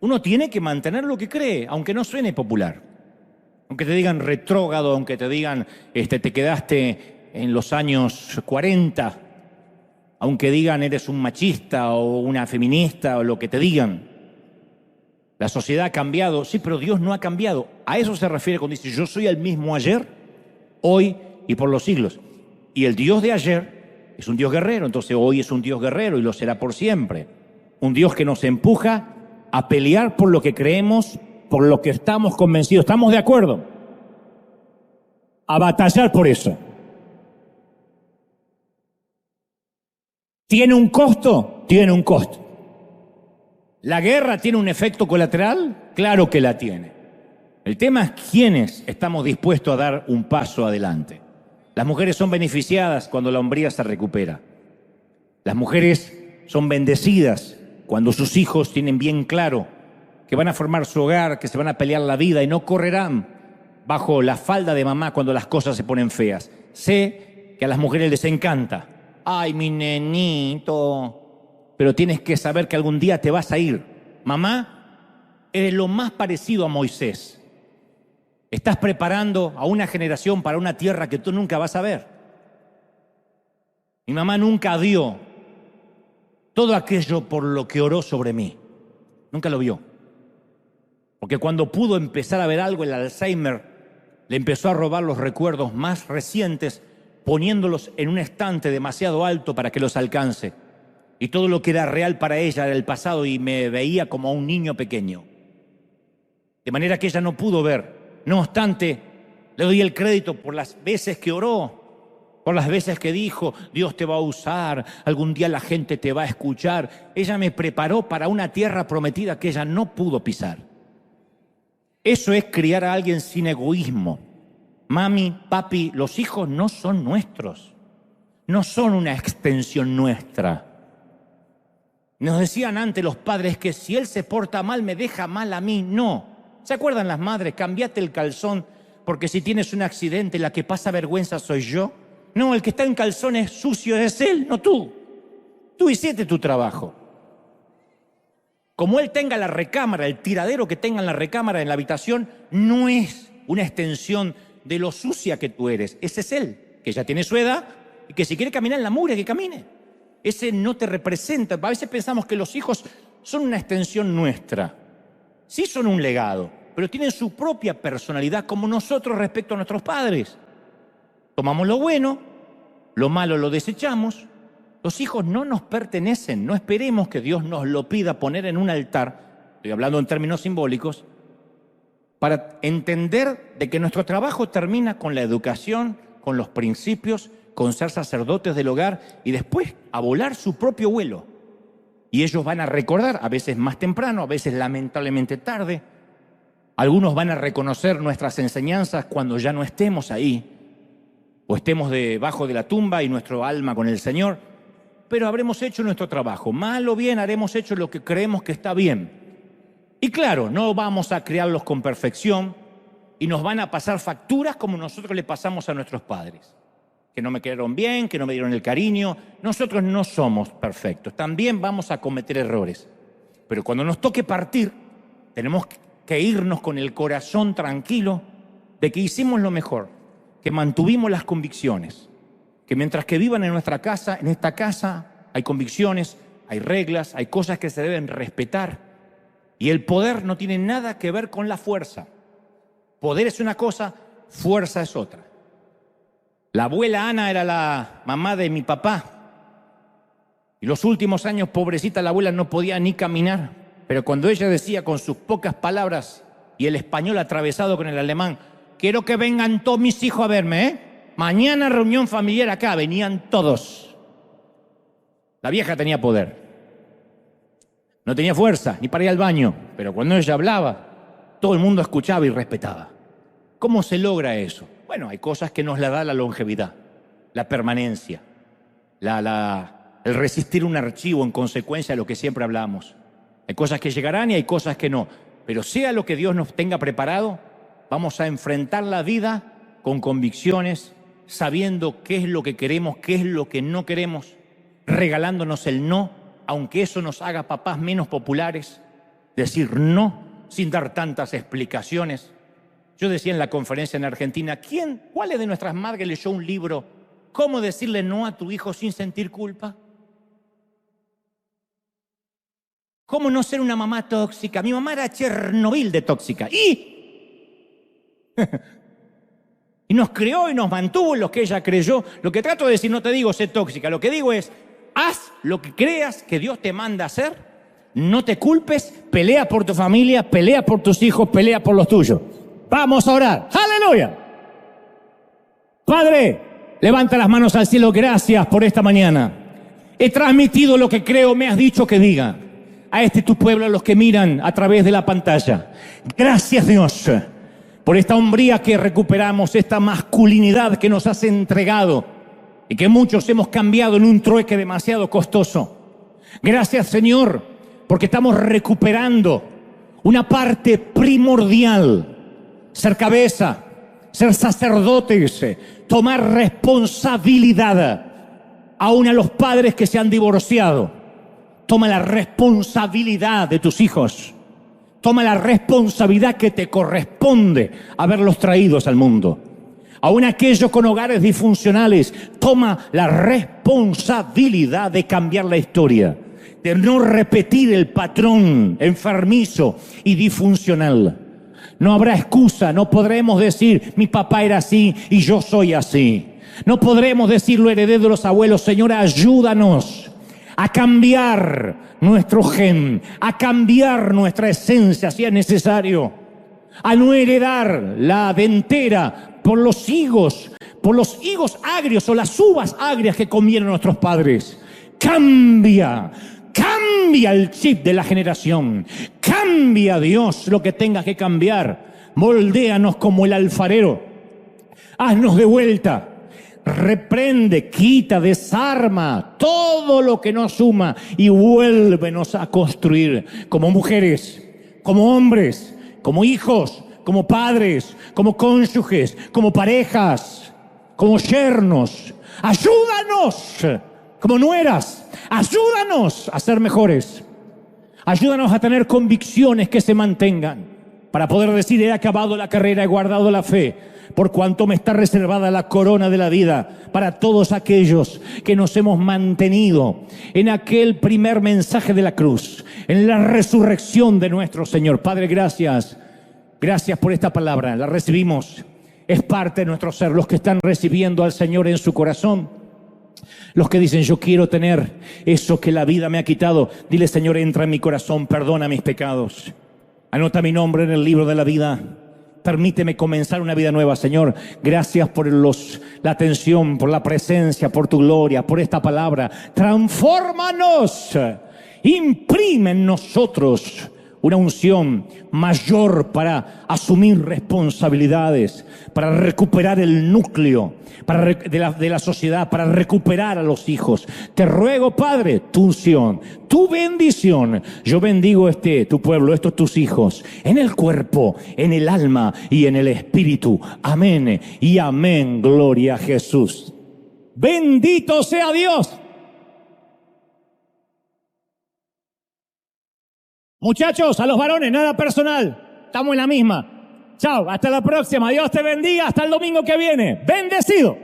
uno tiene que mantener lo que cree, aunque no suene popular. Aunque te digan retrógrado, aunque te digan te quedaste en los años 40, aunque digan eres un machista o una feminista o lo que te digan. La sociedad ha cambiado, sí, pero Dios no ha cambiado. A eso se refiere cuando dice, yo soy el mismo ayer, hoy y por los siglos. Y el Dios de ayer es un Dios guerrero, entonces hoy es un Dios guerrero y lo será por siempre. Un Dios que nos empuja a pelear por lo que creemos, por lo que estamos convencidos. ¿Estamos de acuerdo? A batallar por eso. ¿Tiene un costo? Tiene un costo. ¿La guerra tiene un efecto colateral? Claro que la tiene. El tema es quiénes estamos dispuestos a dar un paso adelante. Las mujeres son beneficiadas cuando la hombría se recupera. Las mujeres son bendecidas cuando sus hijos tienen bien claro que van a formar su hogar, que se van a pelear la vida y no correrán bajo la falda de mamá cuando las cosas se ponen feas. Sé que a las mujeres les encanta. ¡Ay, mi nenito! Pero tienes que saber que algún día te vas a ir. Mamá, eres lo más parecido a Moisés. Estás preparando a una generación para una tierra que tú nunca vas a ver. Mi mamá nunca dio todo aquello por lo que oró sobre mí. Nunca lo vio. Porque cuando pudo empezar a ver algo, el Alzheimer le empezó a robar los recuerdos más recientes, poniéndolos en un estante demasiado alto para que los alcance. Y todo lo que era real para ella era el pasado y me veía como a un niño pequeño. De manera que ella no pudo ver. No obstante, le doy el crédito por las veces que oró, por las veces que dijo, Dios te va a usar, algún día la gente te va a escuchar. Ella me preparó para una tierra prometida que ella no pudo pisar. Eso es criar a alguien sin egoísmo. Mami, papi, los hijos no son nuestros, no son una extensión nuestra. Nos decían antes los padres que si él se porta mal, me deja mal a mí. No. ¿Se acuerdan las madres? Cambiate el calzón porque si tienes un accidente la que pasa vergüenza soy yo. No, el que está en calzones sucios es él, no tú. Tú hiciste tu trabajo. Como él tenga la recámara, el tiradero que tenga en la recámara en la habitación, no es una extensión de lo sucia que tú eres. Ese es él, que ya tiene su edad y que si quiere caminar en la mugre, que camine. Ese no te representa. A veces pensamos que los hijos son una extensión nuestra. Sí son un legado, pero tienen su propia personalidad como nosotros respecto a nuestros padres. Tomamos lo bueno, lo malo lo desechamos Los hijos no nos pertenecen. No esperemos que Dios nos lo pida poner en un altar, estoy hablando en términos simbólicos, para entender de que nuestro trabajo termina con la educación, con los principios, con ser sacerdotes del hogar y después a volar su propio vuelo. Y ellos van a recordar, a veces más temprano, a veces lamentablemente tarde. Algunos van a reconocer nuestras enseñanzas cuando ya no estemos ahí, o estemos debajo de la tumba y nuestro alma con el Señor, pero habremos hecho nuestro trabajo. Mal o bien haremos hecho lo que creemos que está bien. Y claro, no vamos a criarlos con perfección y nos van a pasar facturas como nosotros le pasamos a nuestros padres. Que no me quedaron bien, que no me dieron el cariño. Nosotros no somos perfectos. También vamos a cometer errores. Pero cuando nos toque partir, tenemos que irnos con el corazón tranquilo de que hicimos lo mejor, que mantuvimos las convicciones, que mientras que vivan en nuestra casa, en esta casa hay convicciones, hay reglas, hay cosas que se deben respetar. Y el poder no tiene nada que ver con la fuerza. Poder es una cosa, fuerza es otra. La abuela Ana era la mamá de mi papá. Y los últimos años, pobrecita, la abuela no podía ni caminar. Pero cuando ella decía con sus pocas palabras y el español atravesado con el alemán, quiero que vengan todos mis hijos a verme, ¿eh? Mañana reunión familiar acá, venían todos. La vieja tenía poder. No tenía fuerza ni para ir al baño, pero cuando ella hablaba, todo el mundo escuchaba y respetaba. ¿Cómo se logra eso? Bueno, hay cosas que nos la da la longevidad, la permanencia, el resistir un archivo en consecuencia de lo que siempre hablamos. Hay cosas que llegarán y hay cosas que no. Pero sea lo que Dios nos tenga preparado, vamos a enfrentar la vida con convicciones, sabiendo qué es lo que queremos, qué es lo que no queremos, regalándonos el no, aunque eso nos haga papás menos populares, decir no sin dar tantas explicaciones. Yo decía en la conferencia en Argentina, ¿cuál de nuestras madres leyó un libro, cómo decirle no a tu hijo sin sentir culpa? ¿Cómo no ser una mamá tóxica? Mi mamá era Chernobyl de tóxica. Y nos creó y nos mantuvo en lo que ella creyó. Lo que trato de decir, no te digo ser tóxica, lo que digo es, haz lo que creas que Dios te manda a hacer, no te culpes, pelea por tu familia, pelea por tus hijos, pelea por los tuyos. Vamos a orar. ¡Aleluya! Padre, levanta las manos al cielo. Gracias por esta mañana. He transmitido lo que creo me has dicho que diga a tu pueblo, a los que miran a través de la pantalla. Gracias, Dios, por esta hombría que recuperamos, esta masculinidad que nos has entregado y que muchos hemos cambiado en un trueque demasiado costoso. Gracias, Señor, porque estamos recuperando una parte primordial: ser cabeza, ser sacerdotes, tomar responsabilidad. Aún a los padres que se han divorciado, toma la responsabilidad de tus hijos. Toma la responsabilidad que te corresponde haberlos traídos al mundo. Aún aquellos con hogares disfuncionales, toma la responsabilidad de cambiar la historia, de no repetir el patrón enfermizo y disfuncional. No habrá excusa, no podremos decir, mi papá era así y yo soy así. No podremos decir, lo heredé de los abuelos. Señor, ayúdanos a cambiar nuestro gen, a cambiar nuestra esencia si es necesario, a no heredar la dentera por los higos agrios o las uvas agrias que comieron nuestros padres. Cambia el chip de la generación. Cambia, Dios, lo que tenga que cambiar. Moldéanos como el alfarero. Haznos de vuelta. Reprende, quita, desarma todo lo que nos suma y vuélvenos a construir como mujeres, como hombres, como hijos, como padres, como cónyuges, como parejas, como yernos. Ayúdanos como nueras. Ayúdanos a ser mejores. Ayúdanos a tener convicciones que se mantengan para poder decir, he acabado la carrera, he guardado la fe, por cuanto me está reservada la corona de la vida para todos aquellos que nos hemos mantenido en aquel primer mensaje de la cruz, en la resurrección de nuestro Señor. Padre, gracias. Gracias por esta palabra. La recibimos. Es parte de nuestro ser. Los que están recibiendo al Señor en su corazón, Los que dicen, yo quiero tener eso que la vida me ha quitado. Dile, Señor, entra en mi corazón, perdona mis pecados. Anota mi nombre en el libro de la vida. Permíteme comenzar una vida nueva, Señor. Gracias por la atención, por la presencia, por tu gloria, por esta palabra. Transfórmanos. Imprime en nosotros una unción mayor para asumir responsabilidades, para recuperar el núcleo de la sociedad, para recuperar a los hijos. Te ruego, Padre, tu unción, tu bendición. Yo bendigo tu pueblo, estos tus hijos, en el cuerpo, en el alma y en el espíritu. Amén y amén. Gloria a Jesús. Bendito sea Dios. Muchachos, a los varones, nada personal. Estamos en la misma. Chao, hasta la próxima. Dios te bendiga. Hasta el domingo que viene. Bendecido.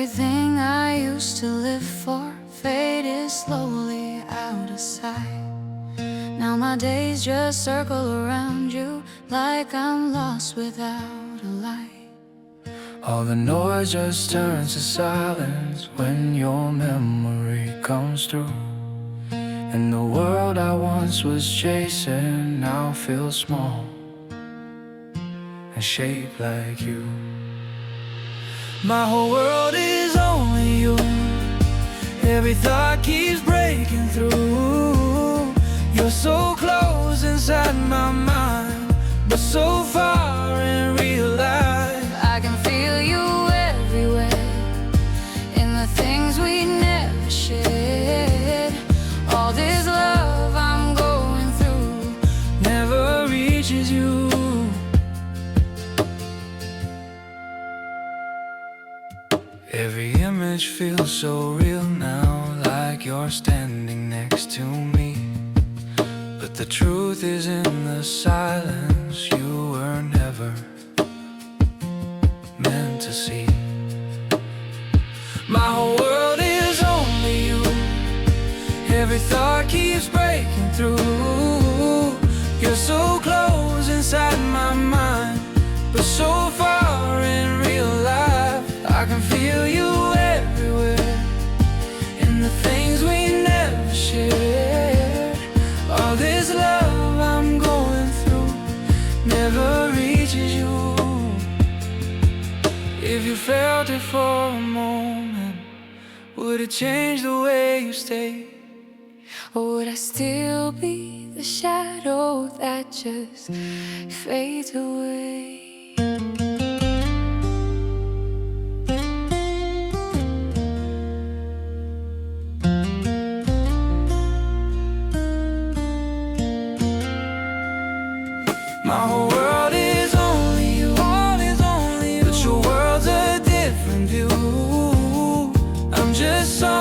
Everything I used to live for faded slowly out of sight. Now my days just circle around you like I'm lost without a light. All the noise just turns to silence when your memory comes through. And the world I once was chasing now feels small and shaped like you. My whole world is only you. Every thought keeps breaking through. You're so close inside my mind, but so far in real life. I can feel you everywhere, in the things we never shared. All this love I'm going through never reaches you. Every image feels so real now, like you're standing next to me. But the truth is in the silence, you were never meant to see. My whole world is only you. Every thought keeps breaking through. You're so close inside my mind, but so far in real life. I can feel you everywhere, in the things we never shared. All this love I'm going through never reaches you. If you felt it for a moment, would it change the way you stay? Or would I still be the shadow that just fades away? My whole world is only you, but your world's a different view. I'm just so